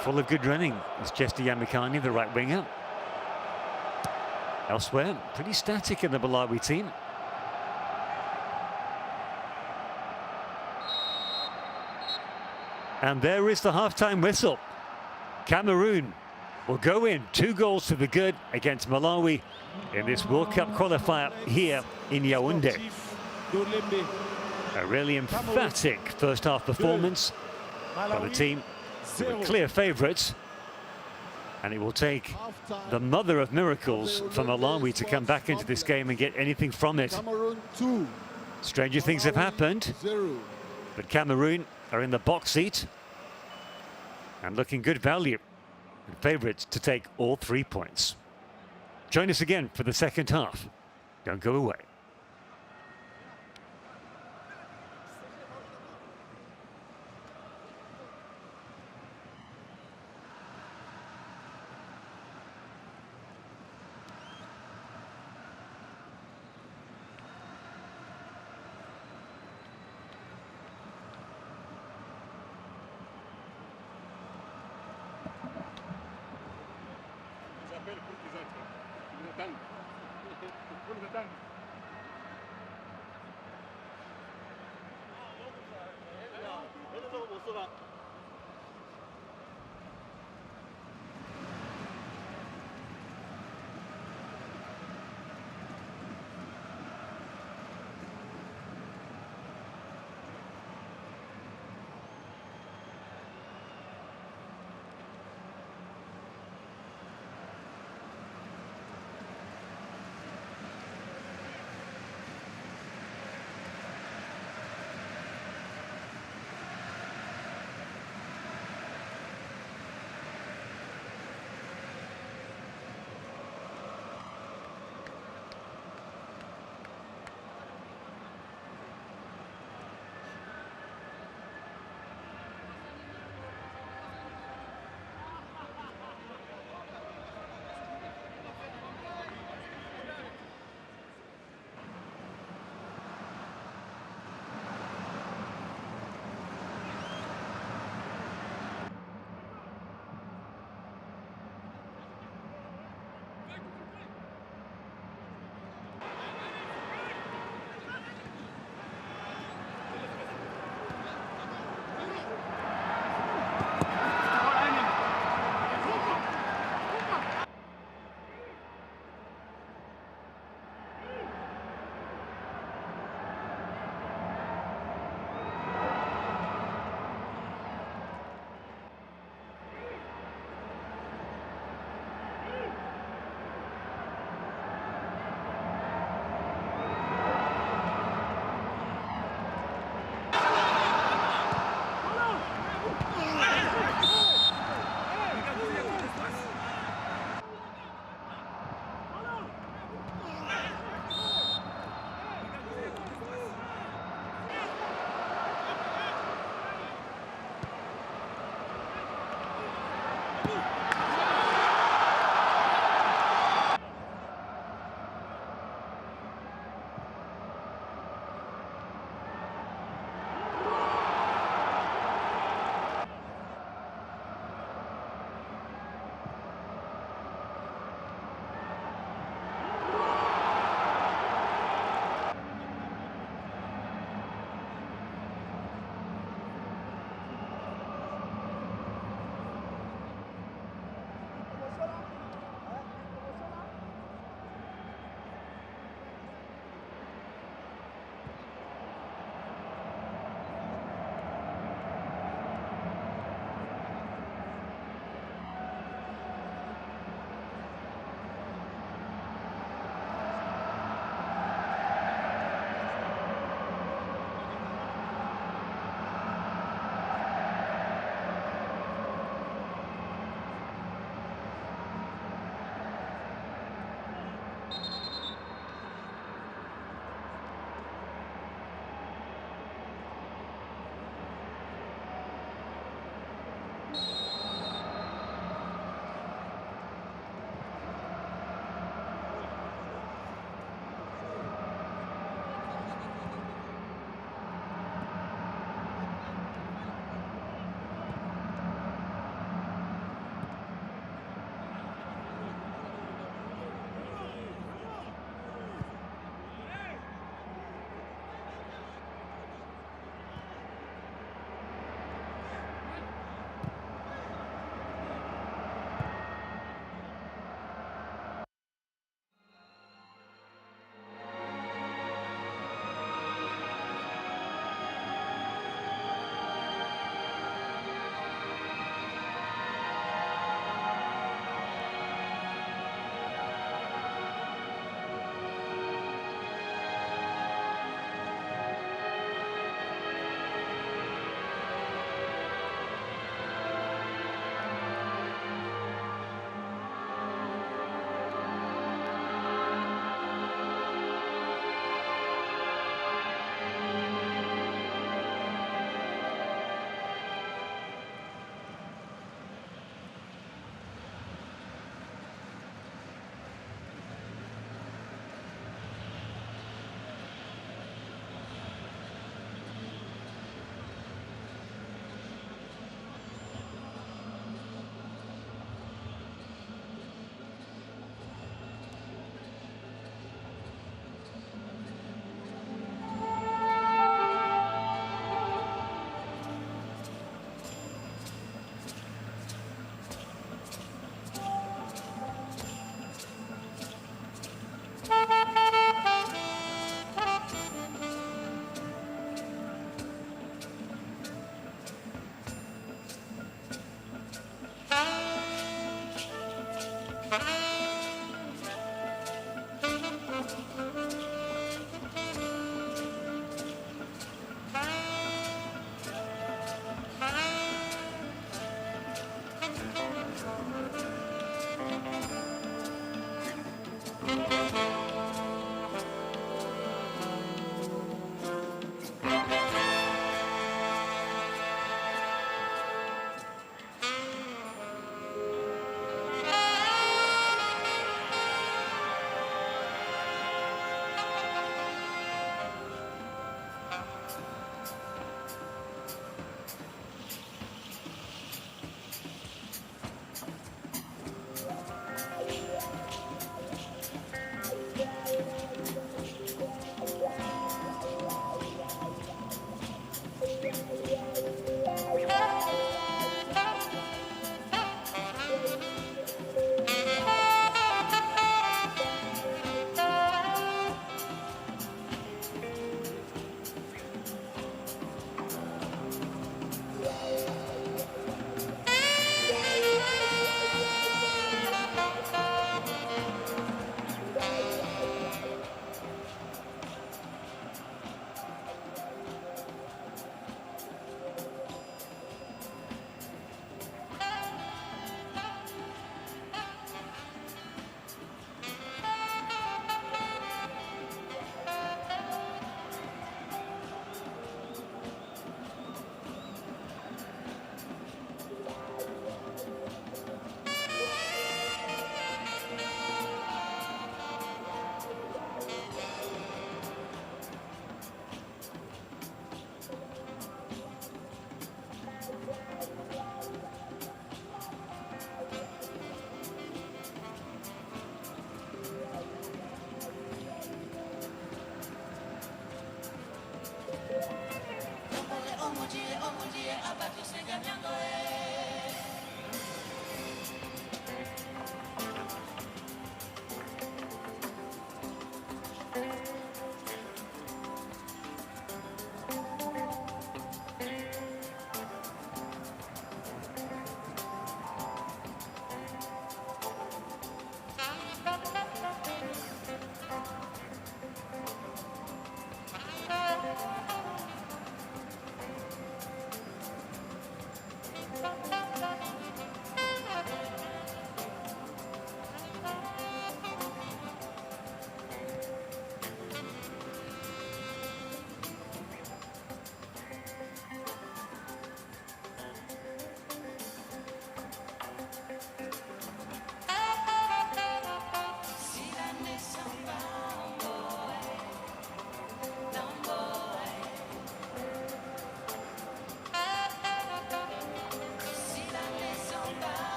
Full of good running is Chester Yamikani, the right winger. Elsewhere, pretty static in the Malawi team. And there is the half-time whistle. Cameroon will go in 2 goals to the good against Malawi in this World Cup qualifier here in Yaoundé. A really emphatic first-half performance by the team. They were clear favourites. And it will take the mother of miracles for Malawi to come back into this game and get anything from it. Cameroon 2. Stranger things have happened, 0. but Cameroon are in the box seat and looking good value. And favourites to take all 3 points. Join us again for the second half. Don't go away.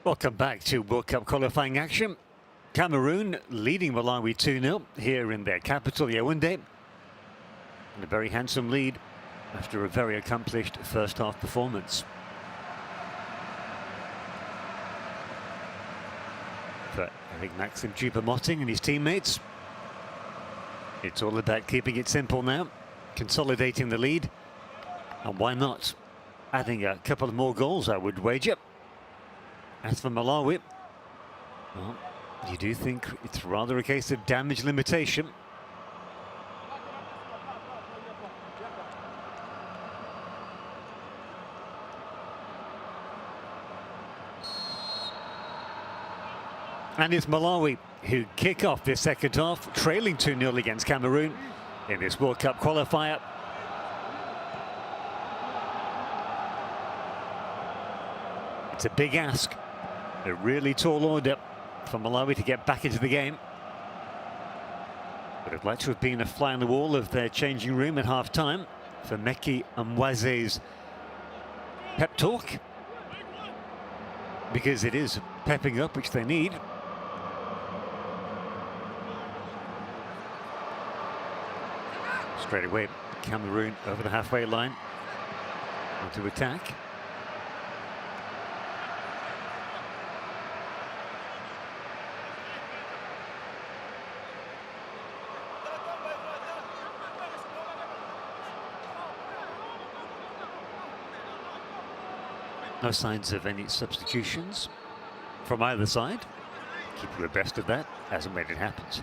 Welcome back to World Cup qualifying action. Cameroon leading Malawi 2-0 here in their capital, Yaoundé. And a very handsome lead after a very accomplished first half performance. But I think Maxim Choupo-Moting and his teammates, it's all about keeping it simple now, consolidating the lead, and why not adding a couple of more goals, I would wager. As for Malawi, well, you do think it's rather a case of damage limitation. And it's Malawi who kick off this second half, trailing 2-0 against Cameroon in this World Cup qualifier. It's a big ask. A really tall order for Malawi to get back into the game. Would have liked to have been a fly on the wall of their changing room at half-time for Meki Mwaze's pep talk, because it is pepping up, which they need. Straight away, Cameroon over the halfway line onto attack. No signs of any substitutions from either side. Keep you abreast of that as and when it happens.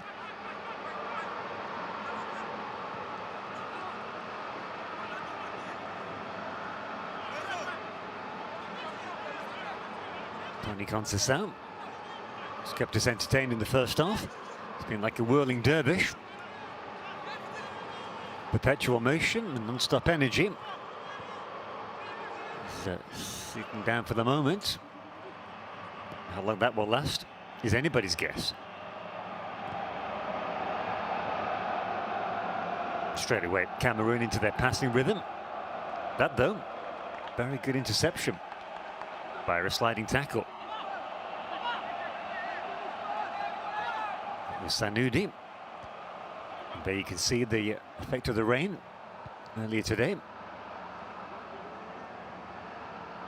Tony Conceição has kept us entertained in the first half. It's been like a whirling dervish. Perpetual motion and non-stop energy. Sitting down for the moment. How long that will last is anybody's guess. Straight away, Cameroon into their passing rhythm. That, though, very good interception by a sliding tackle. It was Sanudi. And there you can see the effect of the rain earlier today.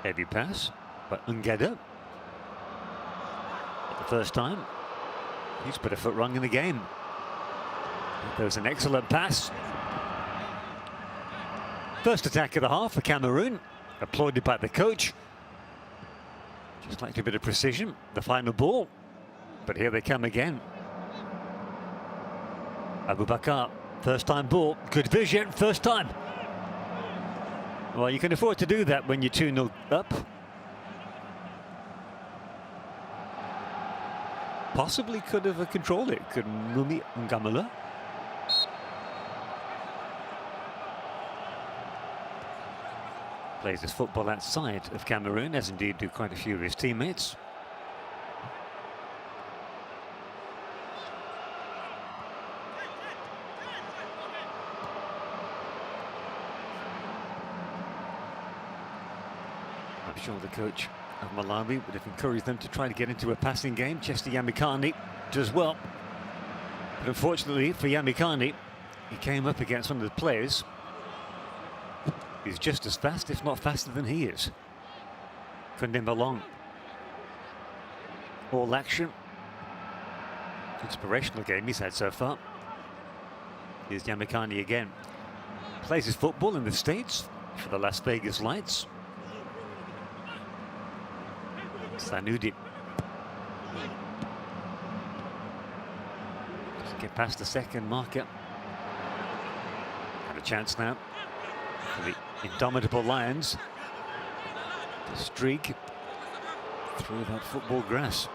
Heavy pass by Ungeda. The first time, he's put a foot wrong in the game. There was an excellent pass. First attack of the half for Cameroon, applauded by the coach. Just lacked a bit of precision, the final ball. But here they come again. Abubakar, first time ball, good vision, first time. Well, you can afford to do that when you're 2-0 up. Possibly could have controlled it, could Mumi Ngamala. Plays his football outside of Cameroon, as indeed do quite a few of his teammates. I'm sure the coach of Malawi would have encouraged them to try to get into a passing game. Chester Yamikani does well. But unfortunately for Yamikani, he came up against one of the players. He's just as fast, if not faster than he is. Kundimba Long. All action. Inspirational game he's had so far. Here's Yamikani again. Plays his football in the States for the Las Vegas Lights. Sanudi. Doesn't get past the second marker. Have a chance now for the indomitable Lions to streak through that football grass.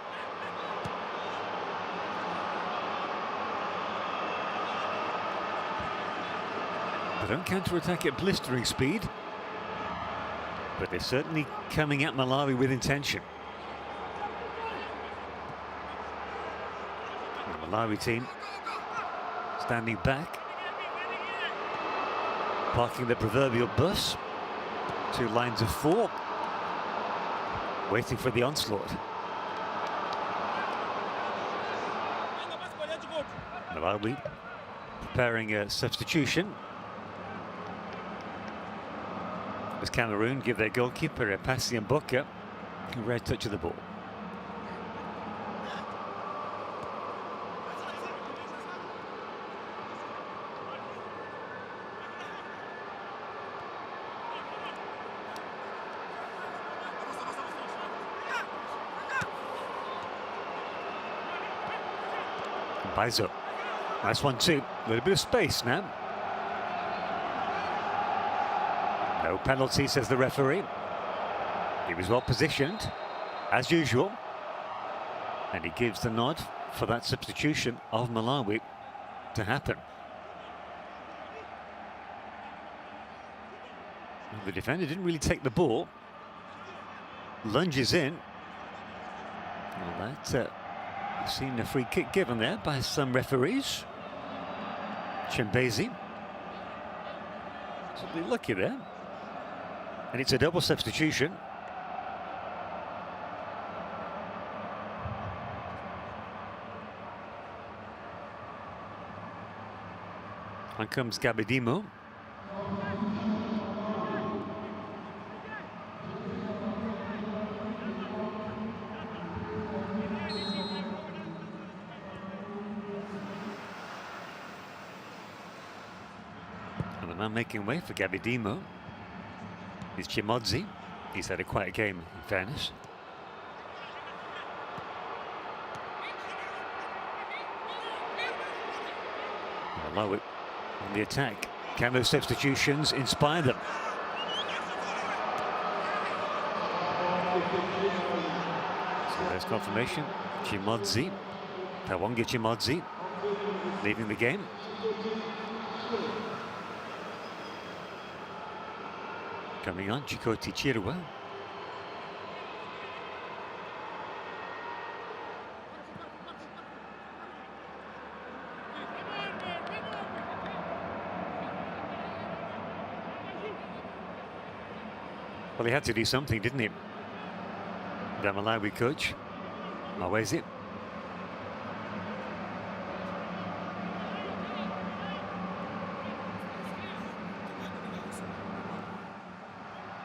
They don't counter-attack at blistering speed, but they're certainly coming at Malawi with intention. The Malawi team standing back, parking the proverbial bus, 2 lines of 4, waiting for the onslaught. Malawi preparing a substitution as Cameroon give their goalkeeper Passi Mboka a rare touch of the ball. Baizo. Nice one too. A little bit of space now. No penalty, says the referee. He was well positioned, as usual. And he gives the nod for that substitution of Malawi to happen. The defender didn't really take the ball. Lunges in. Well, that we've seen a free kick given there by some referees. Chimbezi. Simply lucky there. And it's a double substitution. On comes Gabadimo. And the man making way for Gabadimo is Chimodzi. He's had a quiet game, in fairness. Malawi on the attack. Can those substitutions inspire them? So there's confirmation. Chimodzi, Tawonga Chimodzi, leaving the game. Coming on, Chikoti Chirwa. Well, he had to do something, didn't he? The Malawi coach. Oh, where's it?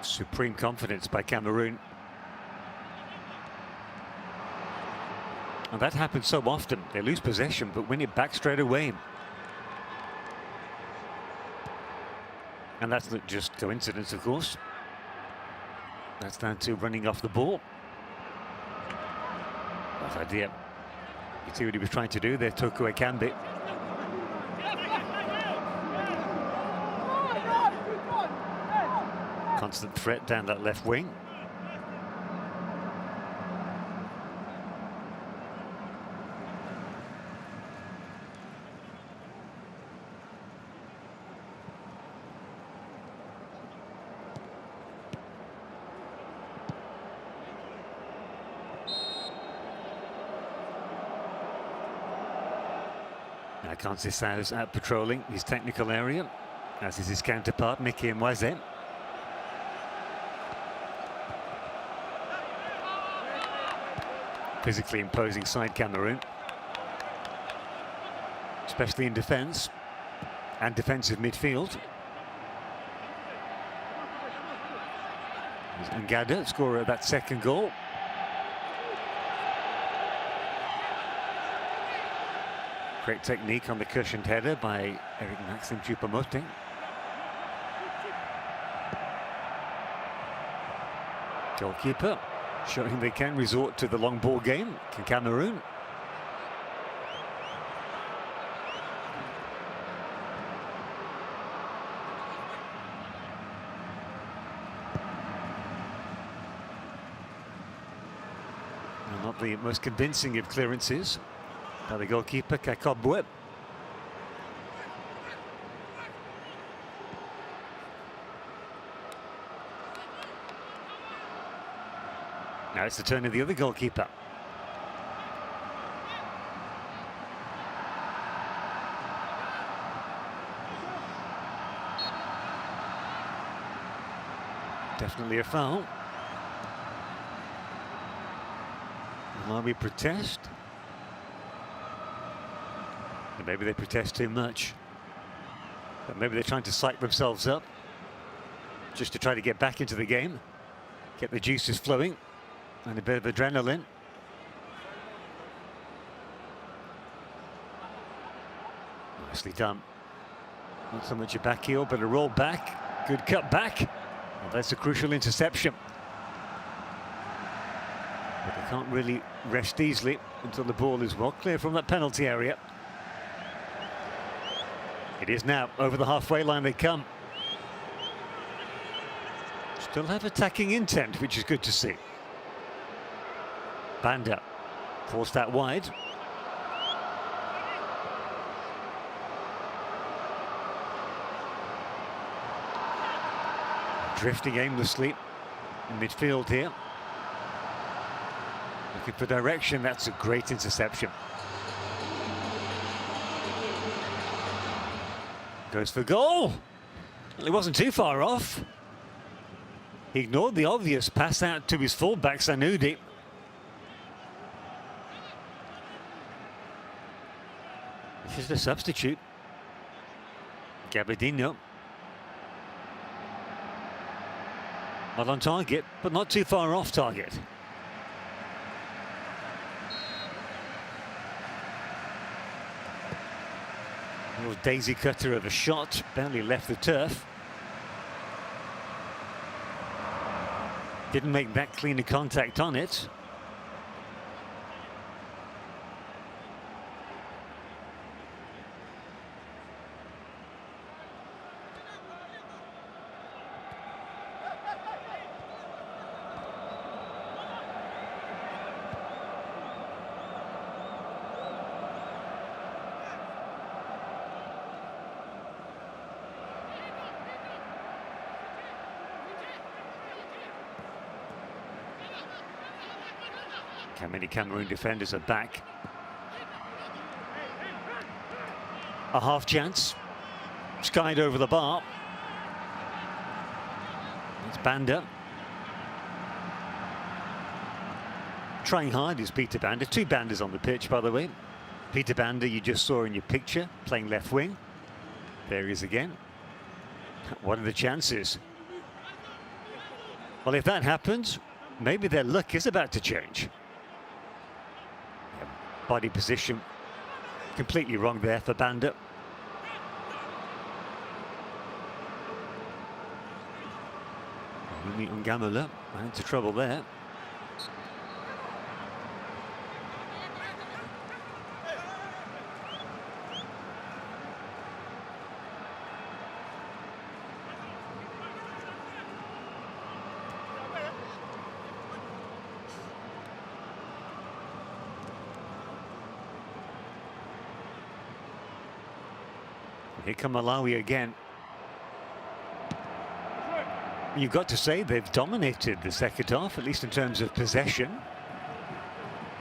Supreme confidence by Cameroon. And that happens so often. They lose possession, but win it back straight away. And that's not just coincidence, of course. That's down to running off the ball. Bad idea. You see what he was trying to do there, Toko Ekambi. Constant threat down that left wing. Now Conceição's out patrolling his technical area, as is his counterpart, Mickey Mwaze. Physically imposing side Cameroon, especially in defence and defensive midfield. Ngada, scorer of that second goal. Great technique on the cushioned header by Eric Maxim Choupo-Moting. Goalkeeper showing they can resort to the long ball game. Can Cameroon? Well, not the most convincing of clearances by the goalkeeper, Kakobwe. Now it's the turn of the other goalkeeper. Definitely a foul. Malawi protest. And maybe they protest too much. But maybe they're trying to psych themselves up just to try to get back into the game, get the juices flowing. And a bit of adrenaline. Nicely done. Not so much a back heel, but a roll back. Good cut back. Well, that's a crucial interception. But they can't really rest easily until the ball is well clear from that penalty area. It is now. Over the halfway line they come. Still have attacking intent, which is good to see. Banda forced that wide. Drifting aimlessly in midfield here. Looking for direction. That's a great interception. Goes for goal. Well, it wasn't too far off. He ignored the obvious pass out to his fullback, Sanudi. This is the substitute, Gabadinho. Not on target, but not too far off target. A little daisy cutter of a shot, barely left the turf. Didn't make that clean a contact on it. How many Cameroon defenders are back? A half chance. Skied over the bar. It's Banda. trying hard is Peter Banda. Two Bandas on the pitch, by the way. Peter Banda, you just saw in your picture, playing left wing. There he is again. What are the chances? Well, if that happens, maybe their luck is about to change. Yeah, body position completely wrong there for Banda. Rumi Ungamula ran into trouble there. Here come Malawi again. You've got to say they've dominated the second half, at least in terms of possession.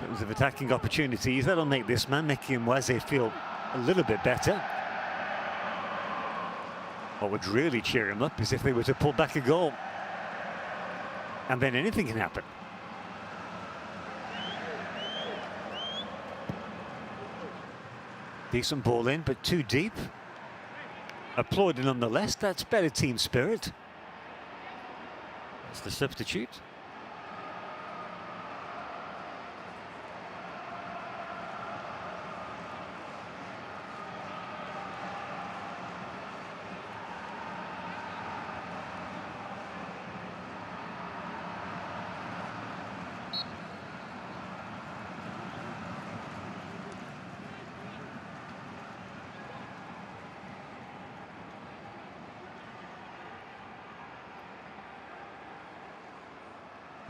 In terms of attacking opportunities, that'll make this man, Meki Mwaze, feel a little bit better. What would really cheer him up is if they were to pull back a goal. And then anything can happen. Decent ball in, but too deep. Applauded nonetheless. That's better team spirit. That's the substitute.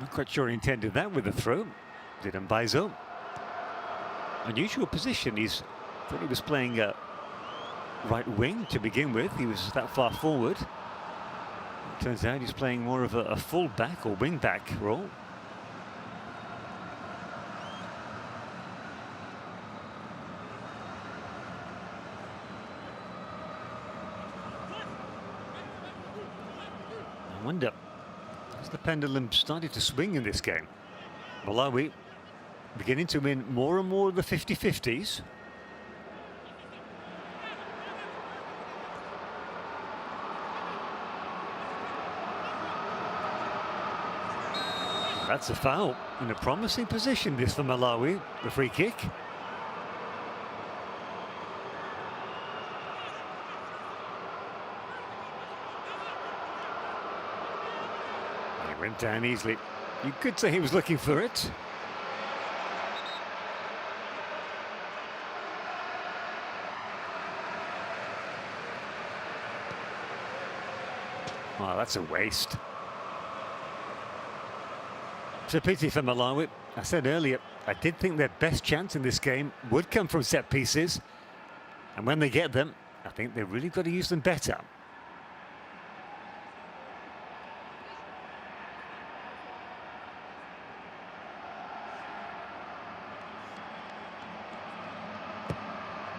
Not quite sure he intended that with the throw. Did Mbaizo. Unusual position. Thought he was playing right wing to begin with. He was that far forward. It turns out he's playing more of a full back or wing back role. I wonder, has the pendulum started to swing in this game? Malawi beginning to win more and more of the 50-50s. That's a foul. In a promising position, this for Malawi, the free kick. He went down easily. You could say he was looking for it. Oh, that's a waste. It's a pity for Malawi. I said earlier, I did think their best chance in this game would come from set pieces. And when they get them, I think they've really got to use them better.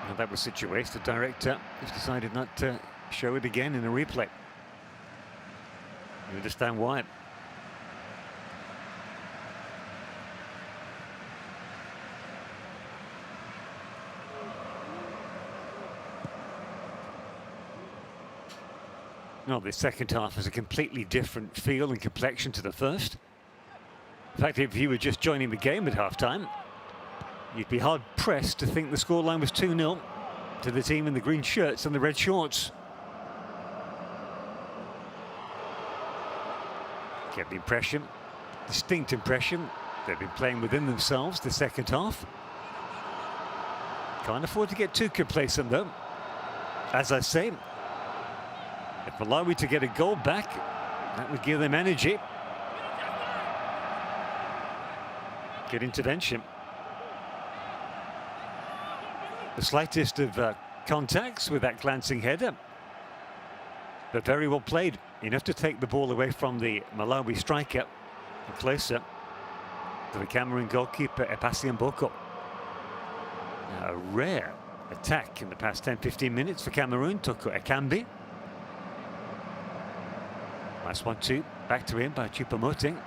Well, that was situated. The director has decided not to show it again in a replay. You understand why. Well, the second half has a completely different feel and complexion to the first. In fact, if you were just joining the game at half-time, you'd be hard-pressed to think the scoreline was 2-0 to the team in the green shirts and the red shorts. Get the impression, distinct impression, they've been playing within themselves the second half. Can't afford to get too complacent, though. As I say, if Malawi to get a goal back, that would give them energy. Good intervention. The slightest of contacts with that glancing header. But very well played. Enough to take the ball away from the Malawi striker and closer to the Cameroon goalkeeper, Epasi Mboko. A rare attack in the past 10-15 minutes for Cameroon. Toko Ekambi. Nice 1-2, back to him by Choupo-Moting.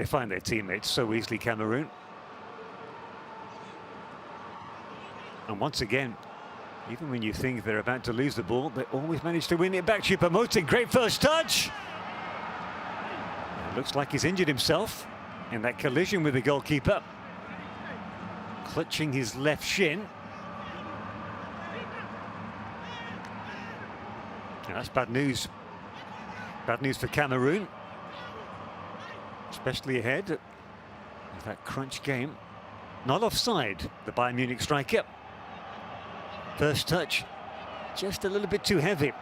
They find their teammates so easily, Cameroon. And once again, even when you think they're about to lose the ball, they always manage to win it back. Choupo-Moting, great first touch. It looks like he's injured himself in that collision with the goalkeeper. Clutching his left shin. And that's bad news. Bad news for Cameroon. Especially ahead of that crunch game. Not offside, the Bayern Munich striker. First touch, just a little bit too heavy.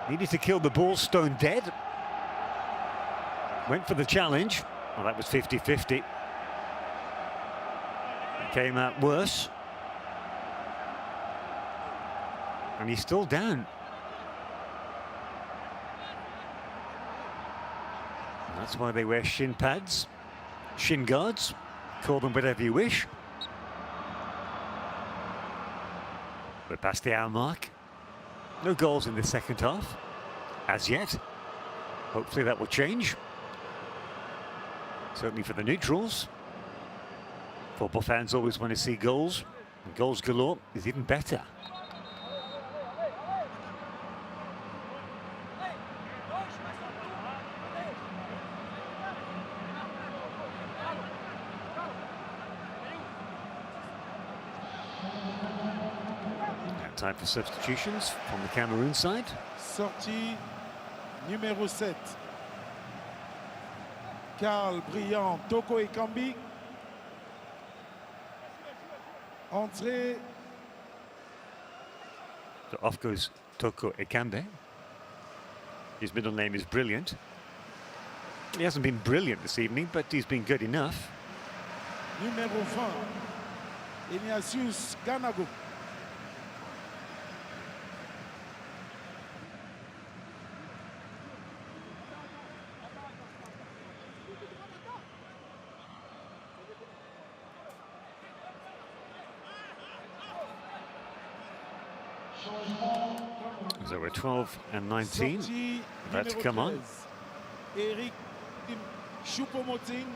Needed to kill the ball stone dead. Went for the challenge. Well, that was 50-50. It came out worse. And he's still down. And that's why they wear shin pads, shin guards, call them whatever you wish. We're past the hour mark. No goals in the second half, as yet. Hopefully that will change. Certainly for the neutrals. Football fans always want to see goals. And goals galore is even better. Time for substitutions from the Cameroon side. Sortie numéro 7. Karl Briand, Toko Ekambi. Entrée. So off goes Toko Ekambi. His middle name is Brilliant. He hasn't been brilliant this evening, but he's been good enough. Numéro 20. Ignatius Ganago. So we're 12 and 19. About to come on. Eric Choupo-Moting.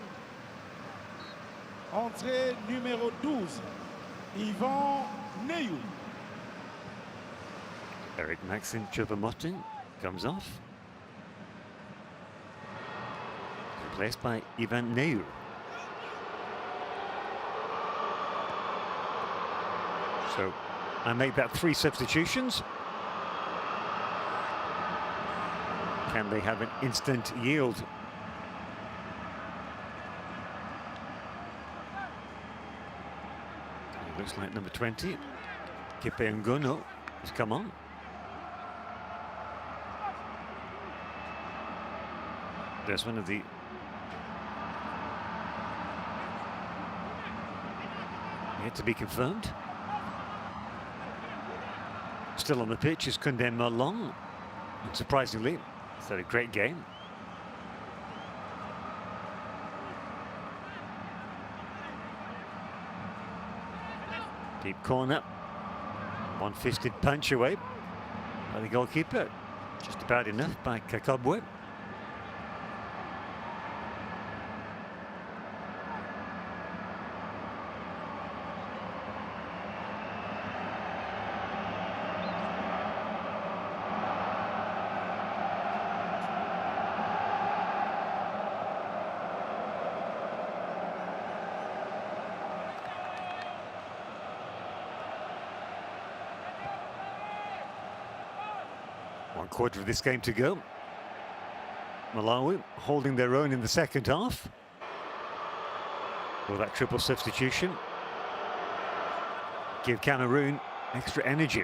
Entrée numéro 12. Yvan Neyou. Eric Maxime Choupo-Moting comes off. Replaced by Ivan Neyou. So I make that 3 substitutions. Can they have an instant yield? It looks like number 20, Kipe Ngono, has come on. There's one of the yet to be confirmed. Still on the pitch is Koundé Malong. And surprisingly, he's had a great game. Deep corner. One-fisted punch away by the goalkeeper. Just about enough by Kakabwe. One quarter of this game to go. Malawi holding their own in the second half. Will that triple substitution give Cameroon extra energy?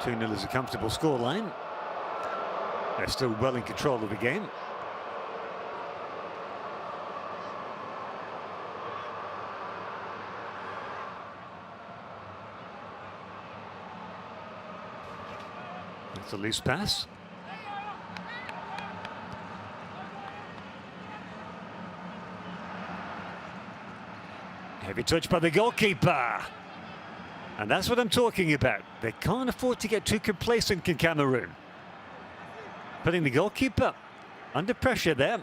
(2-0) is a comfortable scoreline. They're still well in control of the game. It's a loose pass. Heavy touch by the goalkeeper. And that's what I'm talking about. They can't afford to get too complacent in Cameroon. Putting the goalkeeper under pressure there.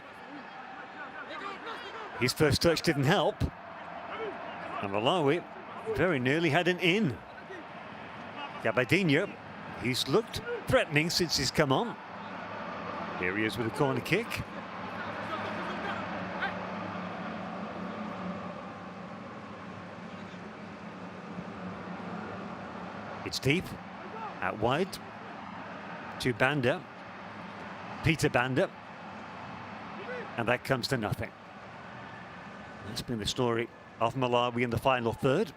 His first touch didn't help. And Malawi very nearly had an in. Gabadinho, he's looked threatening since he's come on. Here he is with a corner kick. It's deep, out wide, to Banda, Peter Banda, and that comes to nothing. That's been the story of Malawi in the final third.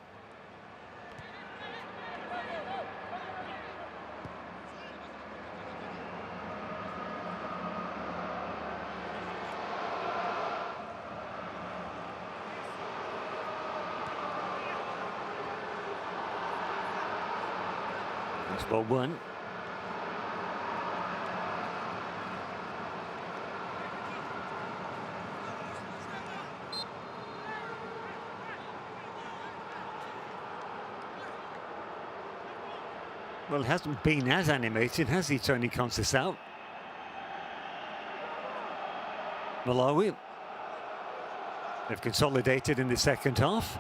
That's ball one. Well, it hasn't been as animated, has he, Tony Conceição? Malawi have consolidated in the second half.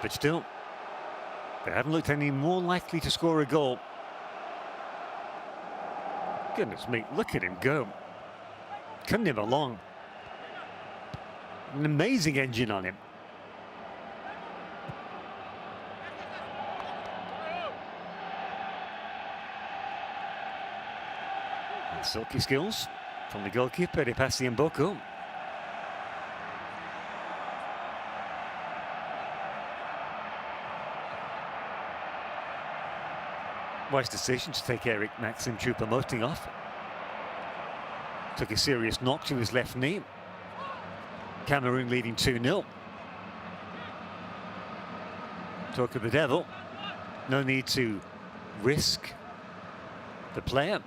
But still, they haven't looked any more likely to score a goal. Goodness me, look at him go. Cutting him along. An amazing engine on him. Silky skills from the goalkeeper, Epasi Mboko. Wise decision to take Eric Maxim Choupo-Moting off. Took a serious knock to his left knee. Cameroon leading 2-0. Talk of the devil. No need to risk the player.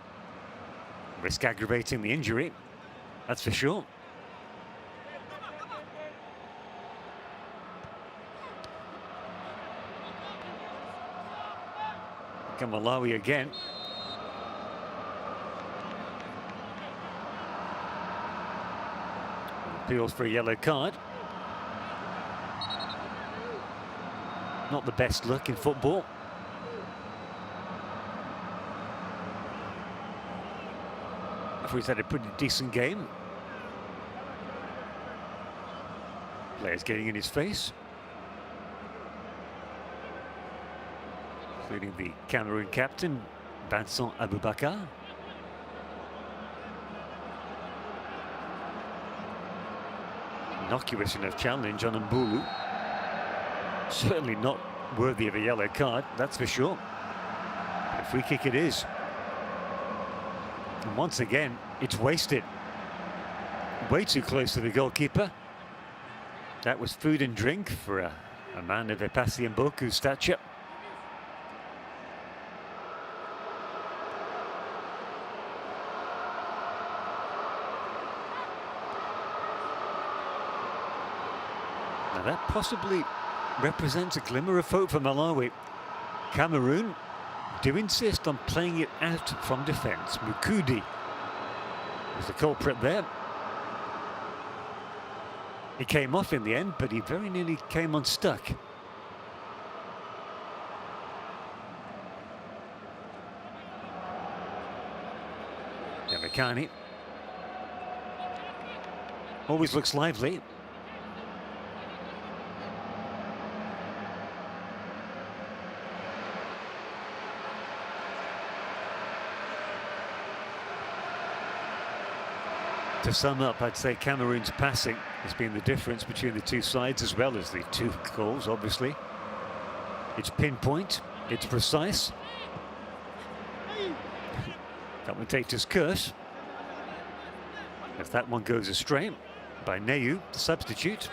Risk aggravating the injury, that's for sure. Come Malawi again. Appeals for a yellow card. Not the best look in football. He's had a pretty decent game. Players getting in his face, including the Cameroon captain, Vincent Aboubakar. Innocuous enough challenge on Mbulu. Certainly not worthy of a yellow card, that's for sure. But a free kick it is. And once again, it's wasted. Way too close to the goalkeeper. That was food and drink for a man of Epasi Mboku's stature. Now that possibly represents a glimmer of hope for Malawi. Cameroon do insist on playing it out from defence. Mukudi was the culprit there. He came off in the end, but he very nearly came unstuck. Yamikani always looks lively. To sum up, I'd say Cameroon's passing has been the difference between the two sides, as well as the two goals, obviously. It's pinpoint, it's precise. Commentator's curse. If that one goes astray by Neyu, the substitute,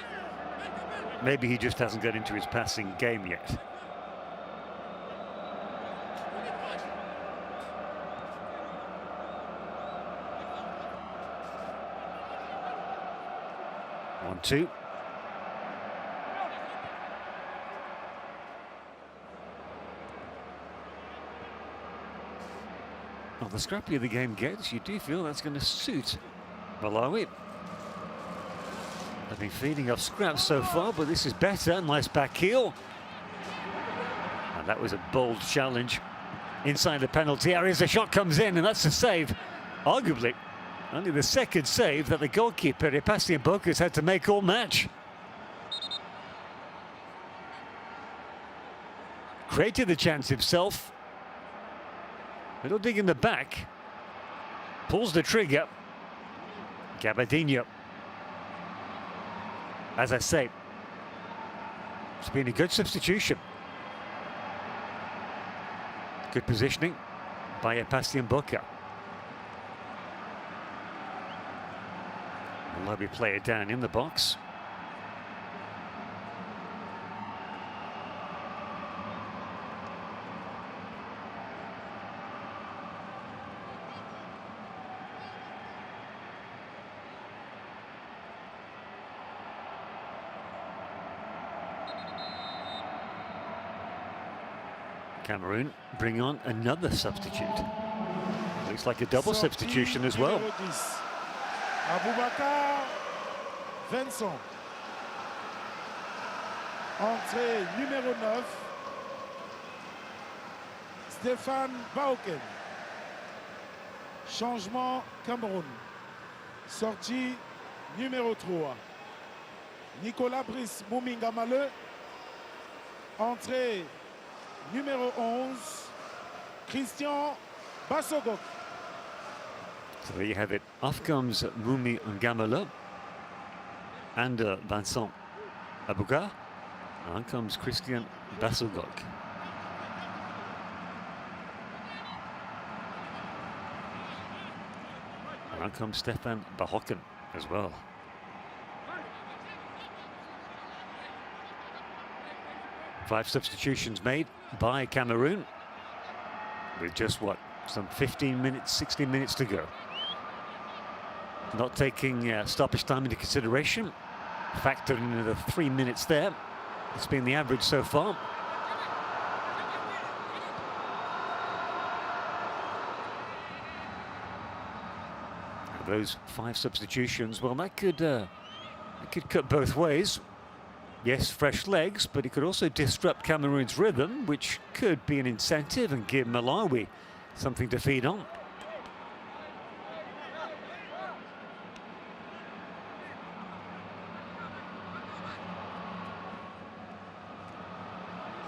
maybe he just hasn't got into his passing game yet. Two. Well, the scrappier the game gets, you do feel that's going to suit Malawi. They've been feeding off scraps so far, but this is better. Nice back heel. And that was a bold challenge inside the penalty area. The shot comes in, and that's a save. Arguably, only the second save that the goalkeeper, Epastien Boka, has had to make all match. Created the chance himself. Little dig in the back. Pulls the trigger. Gabadinho. As I say, it's been a good substitution. Good positioning by Epastien Boka. Malawi player down in the box. Cameroon bring on another substitute. Looks like a double substitution as well. Aboubacar Vincent. Entrée numéro 9. Stéphane Bauken. Changement Cameroun. Sortie numéro 3. Nicolas Brice Moumingamale. Entrée numéro 11. Christian Bassogok. So there you have it. Off comes Mumi Ngamala and Vincent Abouga. And on comes Christian Bassogok. And on comes Stefan Bahoken as well. Five substitutions made by Cameroon with just what, some 15 minutes, 16 minutes to go. Not taking stoppage time into consideration. Factoring in the 3 minutes there. It's been the average so far. And those 5 substitutions, well, that could cut both ways. Yes, fresh legs, but it could also disrupt Cameroon's rhythm, which could be an incentive and give Malawi something to feed on.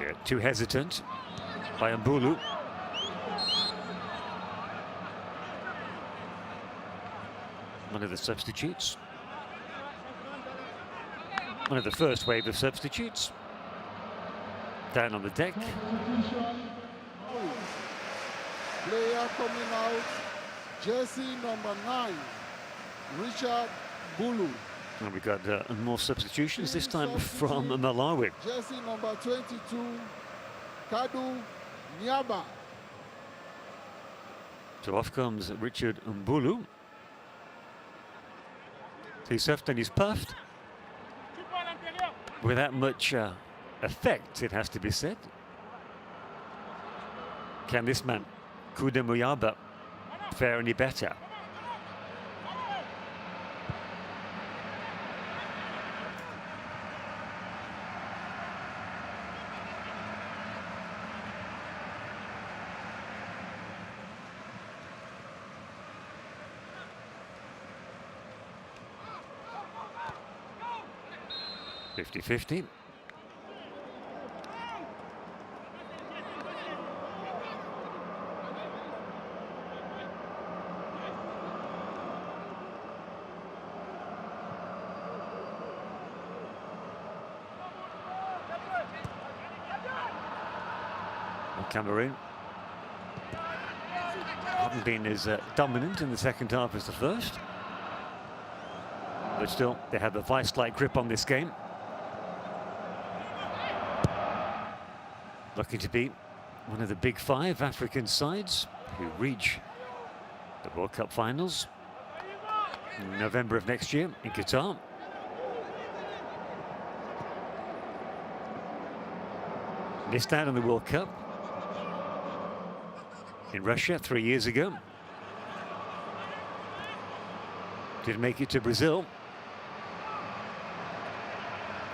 Yeah, too hesitant by Mbulu. One of the substitutes. One of the first wave of substitutes. Down on the deck. Player coming out, jersey number 9, Richard Bulu. And we've got more substitutions, this time from Malawi. Jersey number 22, Kadu Nyaba. So off comes Richard Mbulu. He's huffed and he's puffed. Without much effect, it has to be said. Can this man, Kude Muyaba, fare any better? (50-50). Cameroon haven't been as dominant in the second half as the first, but still they have a vice-like grip on this game. Looking to be one of the big 5 African sides who reach the World Cup finals in November of next year in Qatar. Missed out on the World Cup. in Russia 3 years ago. Didn't make it to Brazil.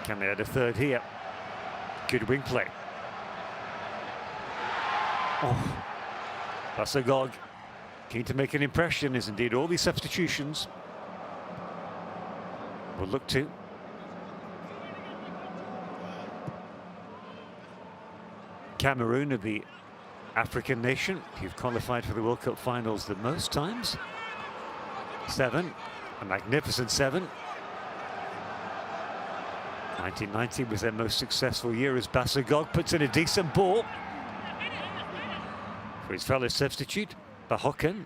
Can they add a third here? Good wing play. Oh, Faso keen to make an impression, as indeed all these substitutions will look to. Cameroon are the African nation who've qualified for the World Cup finals the most times. 7, a magnificent 7. 1990 was their most successful year as Faso puts in a decent ball for his fellow substitute, Bahoken.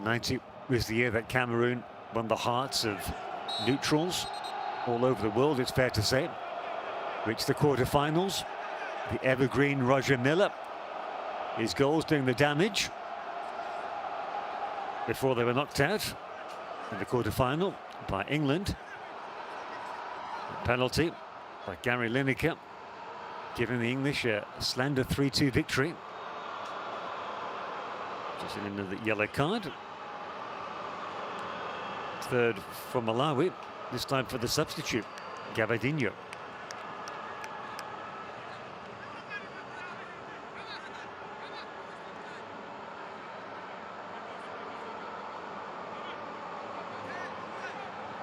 '90 was the year that Cameroon won the hearts of neutrals all over the world, it's fair to say. Reached the quarter-finals. The evergreen Roger Milla, his goals doing the damage before they were knocked out in the quarter-final by England. A penalty by Gary Lineker, giving the English a slender 3-2 victory. Just in another yellow card. Third for Malawi, this time for the substitute, Gabadinho.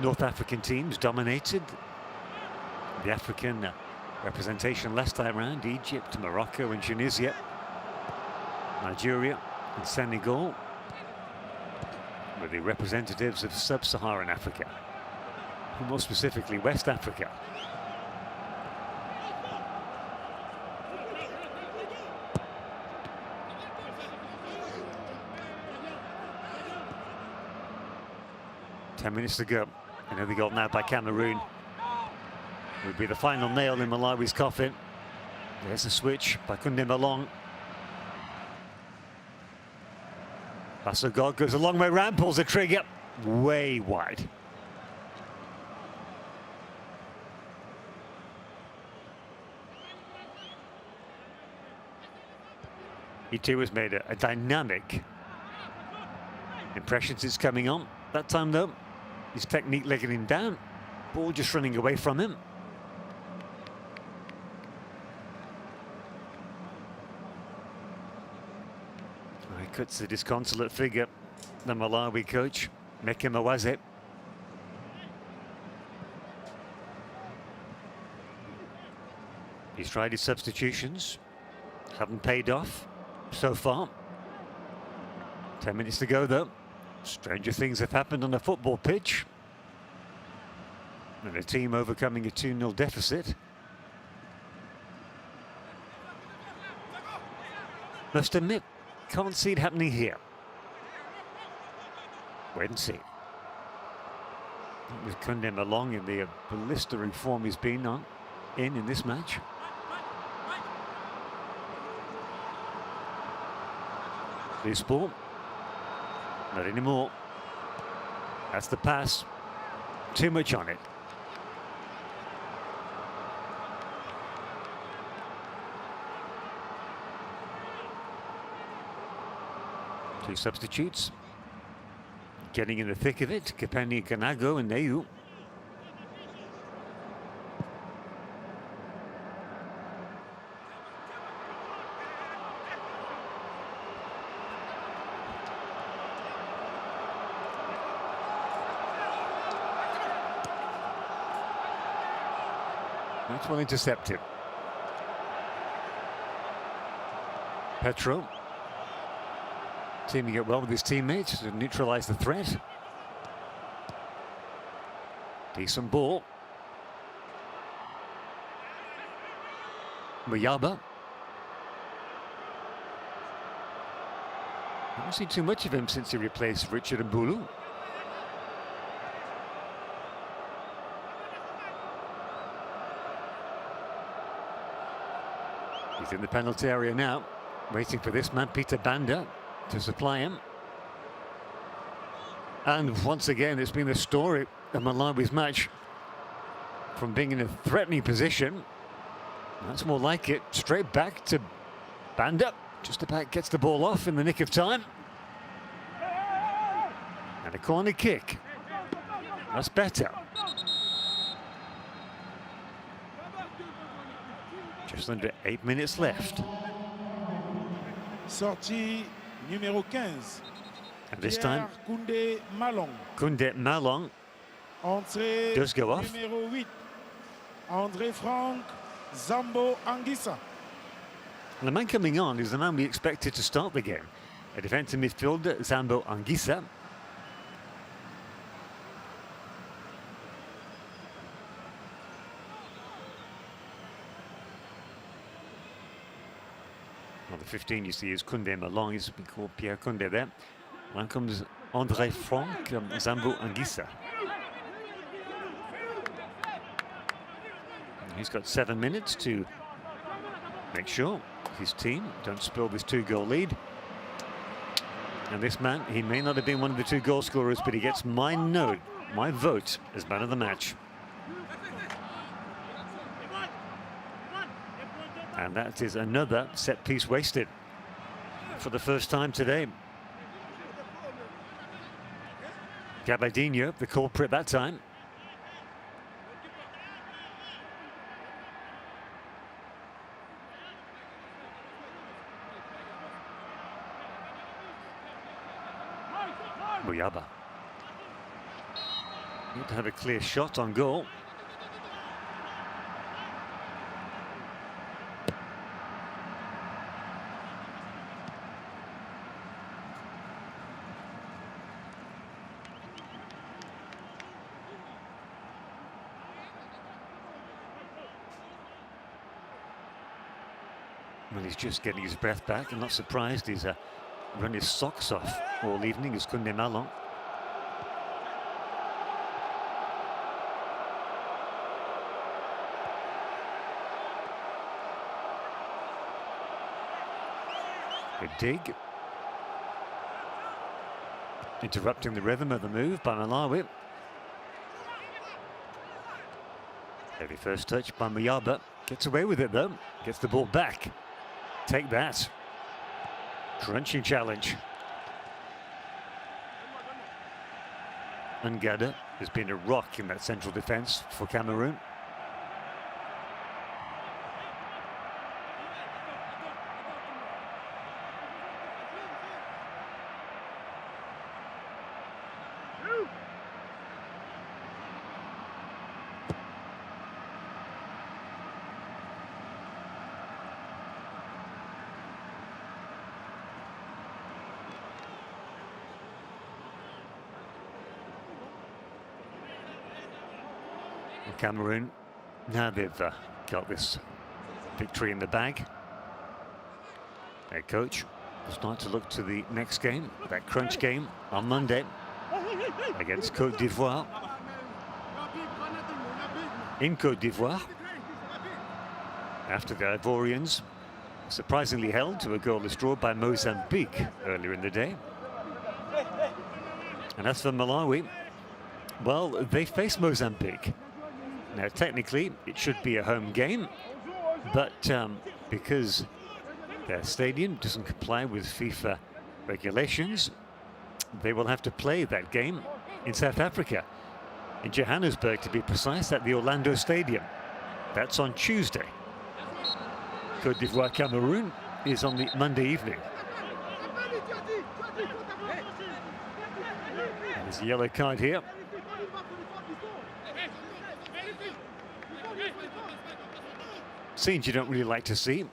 North African teams dominated the African representation last time round. Egypt, Morocco and Tunisia. Nigeria and Senegal were the representatives of sub-Saharan Africa, more specifically West Africa. Ten minutes to go. Another goal now by Cameroon. It would be the final nail in Malawi's coffin. There's a switch by Kunde Malong. Faso goes a long way round, pulls the trigger. Way wide. He too has made a dynamic impression since coming on. That time though, his technique legging him down, ball just running away from him. He cuts the disconsolate figure, the Malawi coach, Meke Mawaze. He's tried his substitutions, haven't paid off so far. 10 minutes to go though. Stranger things have happened on a football pitch. And a team overcoming a 2-0 deficit. Must admit, can't see it happening here. Wait and see. With Kunde Malong in the blistering form he's been on in this match. Loose ball. Not anymore. That's the pass. Too much on it. Two substitutes. Getting in the thick of it. Kepeni Kanago and Neu. That's well intercepted. Petro teaming it well with his teammates to neutralize the threat. Decent ball. Muyaba. I haven't seen too much of him since he replaced Richard Mbulu. He's in the penalty area now, waiting for this man, Peter Banda, to supply him. And once again, it's been the story of Malawi's match. From being in a threatening position, that's more like it, straight back to Banda. Just about gets the ball off in the nick of time. And a corner kick. That's better. Just under 8 minutes left. Sortie numéro 15. And this time, Koundé Malong Entrée does go off. numéro 8. André Frank Zambo Anguissa. And the man coming on is the man we expected to start the game. A defensive midfielder, Zambo Anguissa. Well, the 15 you see is Koundé Malong. He's been called Pierre Koundé there. Now comes André Frank Zambo Anguissa. He's got 7 minutes to make sure his team don't spill this 2-goal lead. And this man, he may not have been one of the 2 goal scorers, but he gets my vote as man of the match. And that is another set piece wasted for the first time today. Gabadinho, the culprit that time. Muyaba. Need to have a clear shot on goal. Well, he's just getting his breath back. I'm not surprised he's run his socks off all evening as Koundé Malong. A dig. Interrupting the rhythm of the move by Malawi. Heavy first touch by Muyaba. Gets away with it though. Gets the ball back. Take that. Crunching challenge. Ngada has been a rock in that central defence for Cameroon. Cameroon, now they've got this victory in the bag. Their coach will start to look to the next game, that crunch game on Monday against Côte d'Ivoire. In Côte d'Ivoire, after the Ivorians surprisingly held to a goalless draw by Mozambique earlier in the day. And as for Malawi, well, they face Mozambique. Now, technically, it should be a home game, but because their stadium doesn't comply with FIFA regulations, they will have to play that game in South Africa, in Johannesburg to be precise, at the Orlando Stadium. That's on Tuesday. Côte d'Ivoire Cameroon is on the Monday evening. And there's a yellow card here. Scenes you don't really like to see.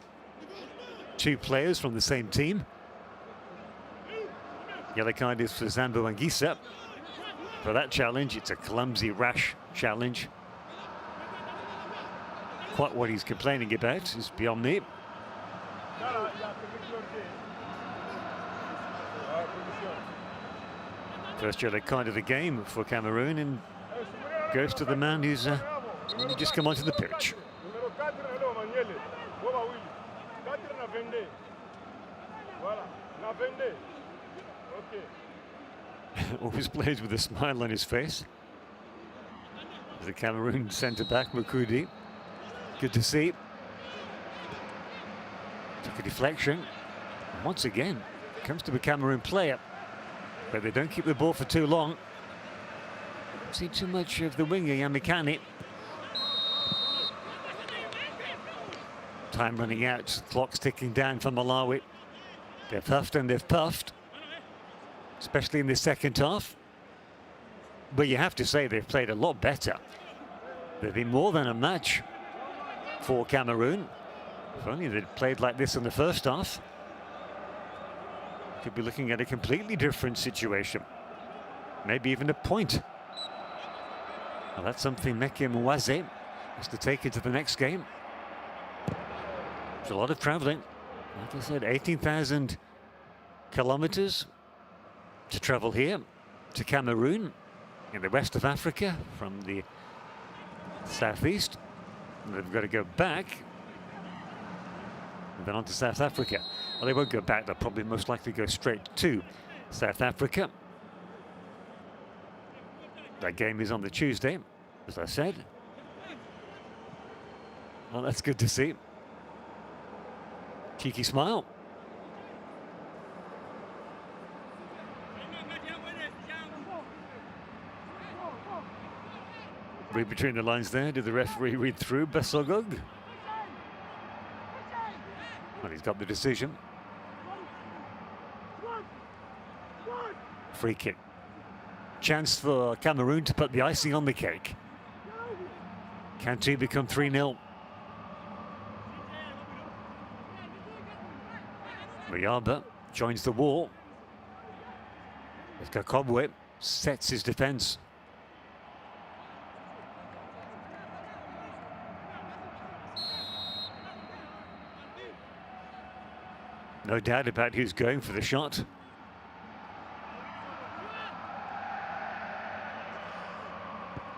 2 players from the same team. Yellow card is for Zambo Anguissa. For that challenge, it's a clumsy, rash challenge. Quite what he's complaining about is beyond me. First yellow card of the game for Cameroon, and goes to the man who's only just come onto the pitch. Always plays with a smile on his face. The Cameroon centre-back, Mukudi. Good to see. Took a deflection. And once again, comes to a Cameroon player. But they don't keep the ball for too long. Don't see too much of the winger, Yamikani. Time running out, clock's ticking down for Malawi. They've huffed and they've puffed, especially in the second half. But you have to say they've played a lot better. They've been more than a match for Cameroon. If only they'd played like this in the first half, could be looking at a completely different situation. Maybe even a point. Well, that's something Meke Mwaze has to take into the next game. It's a lot of travelling. Like I said, 18,000 kilometers to travel here to Cameroon in the west of Africa from the southeast. And they've got to go back and then on to South Africa. Well, they won't go back, they'll probably most likely go straight to South Africa. That game is on the Tuesday, as I said. Well, that's good to see. Cheeky smile. Read between the lines there. Did the referee read through Besogog? Well, he's got the decision. Free kick. Chance for Cameroon to put the icing on the cake. Can two become 3-0? Riaba joins the wall. As Kakobwe sets his defence. No doubt about who's going for the shot.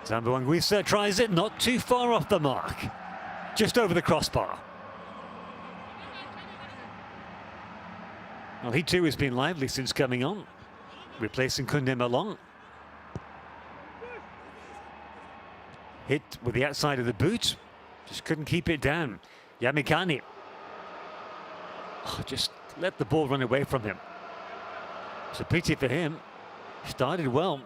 Zambo Anguissa tries it, not too far off the mark. Just over the crossbar. Well, he too has been lively since coming on, replacing Kunde Malong. Hit with the outside of the boot, just couldn't keep it down. Yamikani. Oh, just let the ball run away from him. It's a pity for him. Started well.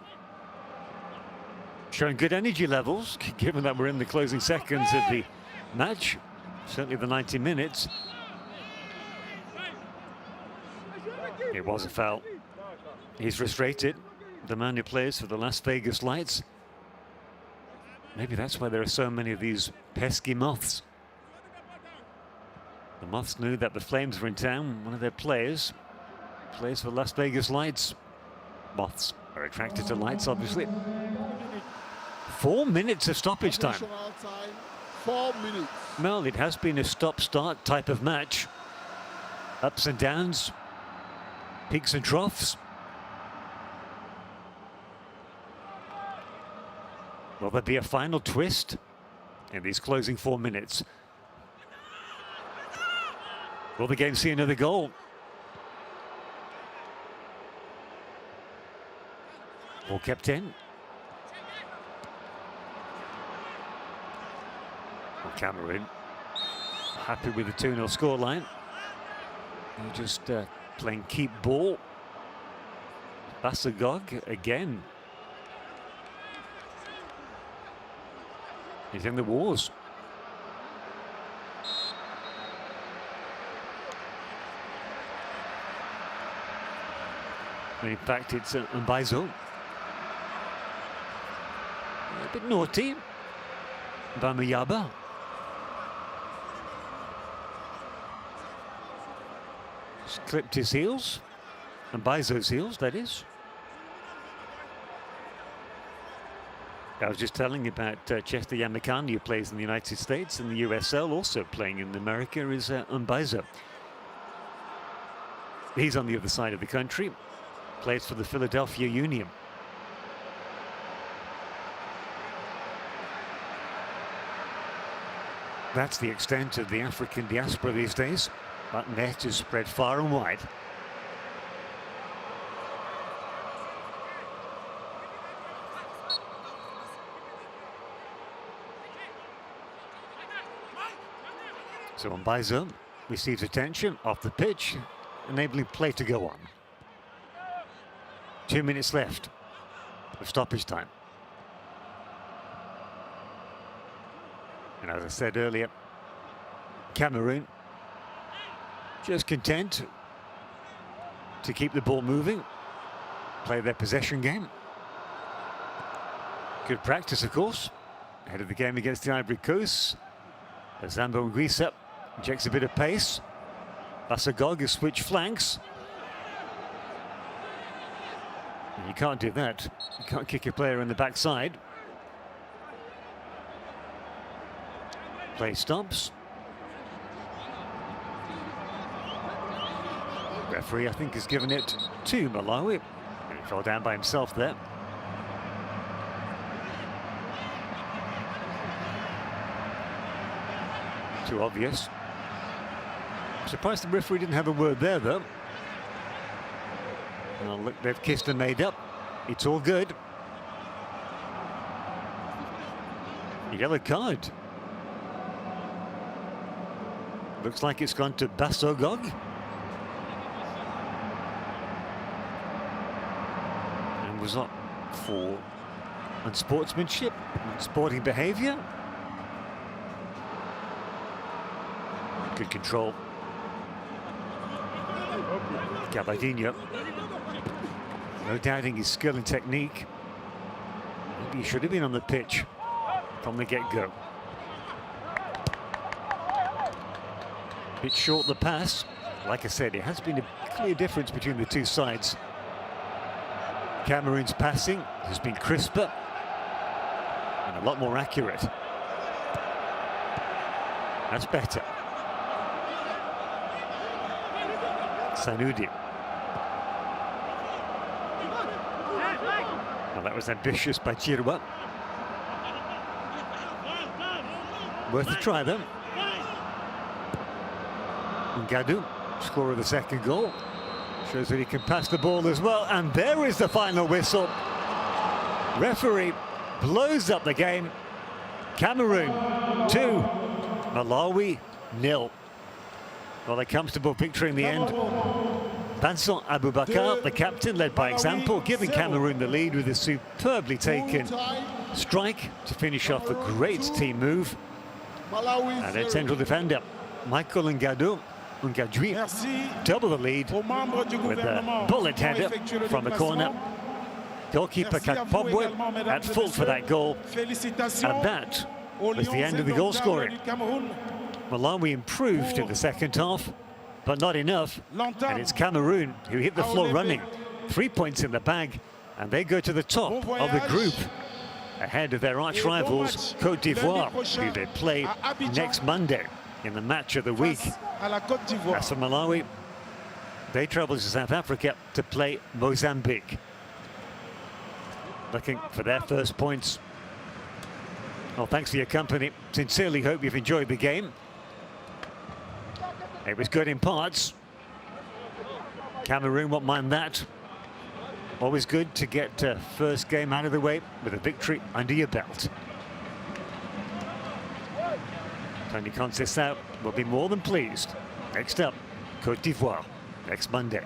Showing good energy levels, given that we're in the closing seconds of the match. Certainly the 90 minutes. It was a foul. He's frustrated. The man who plays for the Las Vegas Lights. Maybe that's why there are so many of these pesky moths. The Moths knew that the Flames were in town. One of their players plays for Las Vegas Lights. Moths are attracted to lights, obviously. 4 minutes of stoppage time. 4 minutes. Well, it has been a stop-start type of match. Ups and downs, peaks and troughs. Will there be a final twist in these closing 4 minutes? Will the game see another goal? Ball kept in. Well, Cameroon happy with the 2-0 scoreline. They're just playing keep ball. Basagog again. He's in the wars. In fact, it's Mbaizo. A bit naughty. Bamayaba. Just clipped his heels. Mbaizo's heels, that is. I was just telling you about Chester Yamikani, who plays in the United States and the USL, also playing in America, is Mbaizo. He's on the other side of the country. Plays for the Philadelphia Union. That's the extent of the African diaspora these days. That net is spread far and wide. So Mbaizo receives attention off the pitch, enabling play to go on. 2 minutes left of stoppage time. And as I said earlier, Cameroon just content to keep the ball moving, play their possession game. Good practice, of course, ahead of the game against the Ivory Coast. Zambo Nguissa injects a bit of pace. Basagog has switched flanks. And you can't do that. You can't kick a player in the backside. Play stops. Referee, I think, has given it to Malawi. And he fell down by himself there. Too obvious. I'm surprised the referee didn't have a word there, though. Well, look, they've kissed and made up. It's all good. Yellow card. Looks like it's gone to Basogog. And was up for unsportsmanship, sporting behaviour. Good control. Gabardinho. No doubting his skill and technique. Maybe he should have been on the pitch from the get-go. Bit short the pass. Like I said, it has been a clear difference between the two sides. Cameroon's passing has been crisper and a lot more accurate. That's better. Sanudi. Well, that was ambitious by Chirwa. Worth a try, though. Ngadu, scorer of the second goal. Shows that he can pass the ball as well. And there is the final whistle. Referee blows up the game. Cameroon 2, Malawi 0. Well, a comfortable victory in the end. Vincent Aboubakar, the captain, led by example, giving Cameroon the lead with a superbly taken strike to finish off a great team move. And their central defender, Michael Ngadui, double the lead with a bullet header from the corner. Goalkeeper Kakpobwe at fault for that goal. And that was the end of the goal scoring. Malawi improved in the second half, but not enough. And it's Cameroon who hit the floor running. 3 points in the bag, and they go to the top of the group, ahead of their arch rivals, Côte d'Ivoire, who they play next Monday in the match of the week. As for Malawi, they travel to South Africa to play Mozambique. Looking for their first points. Well, thanks for your company. Sincerely hope you've enjoyed the game. It was good in parts. Cameroon won't mind that. Always good to get first game out of the way with a victory under your belt. Tony Conceição will be more than pleased. Next up, Côte d'Ivoire, next Monday.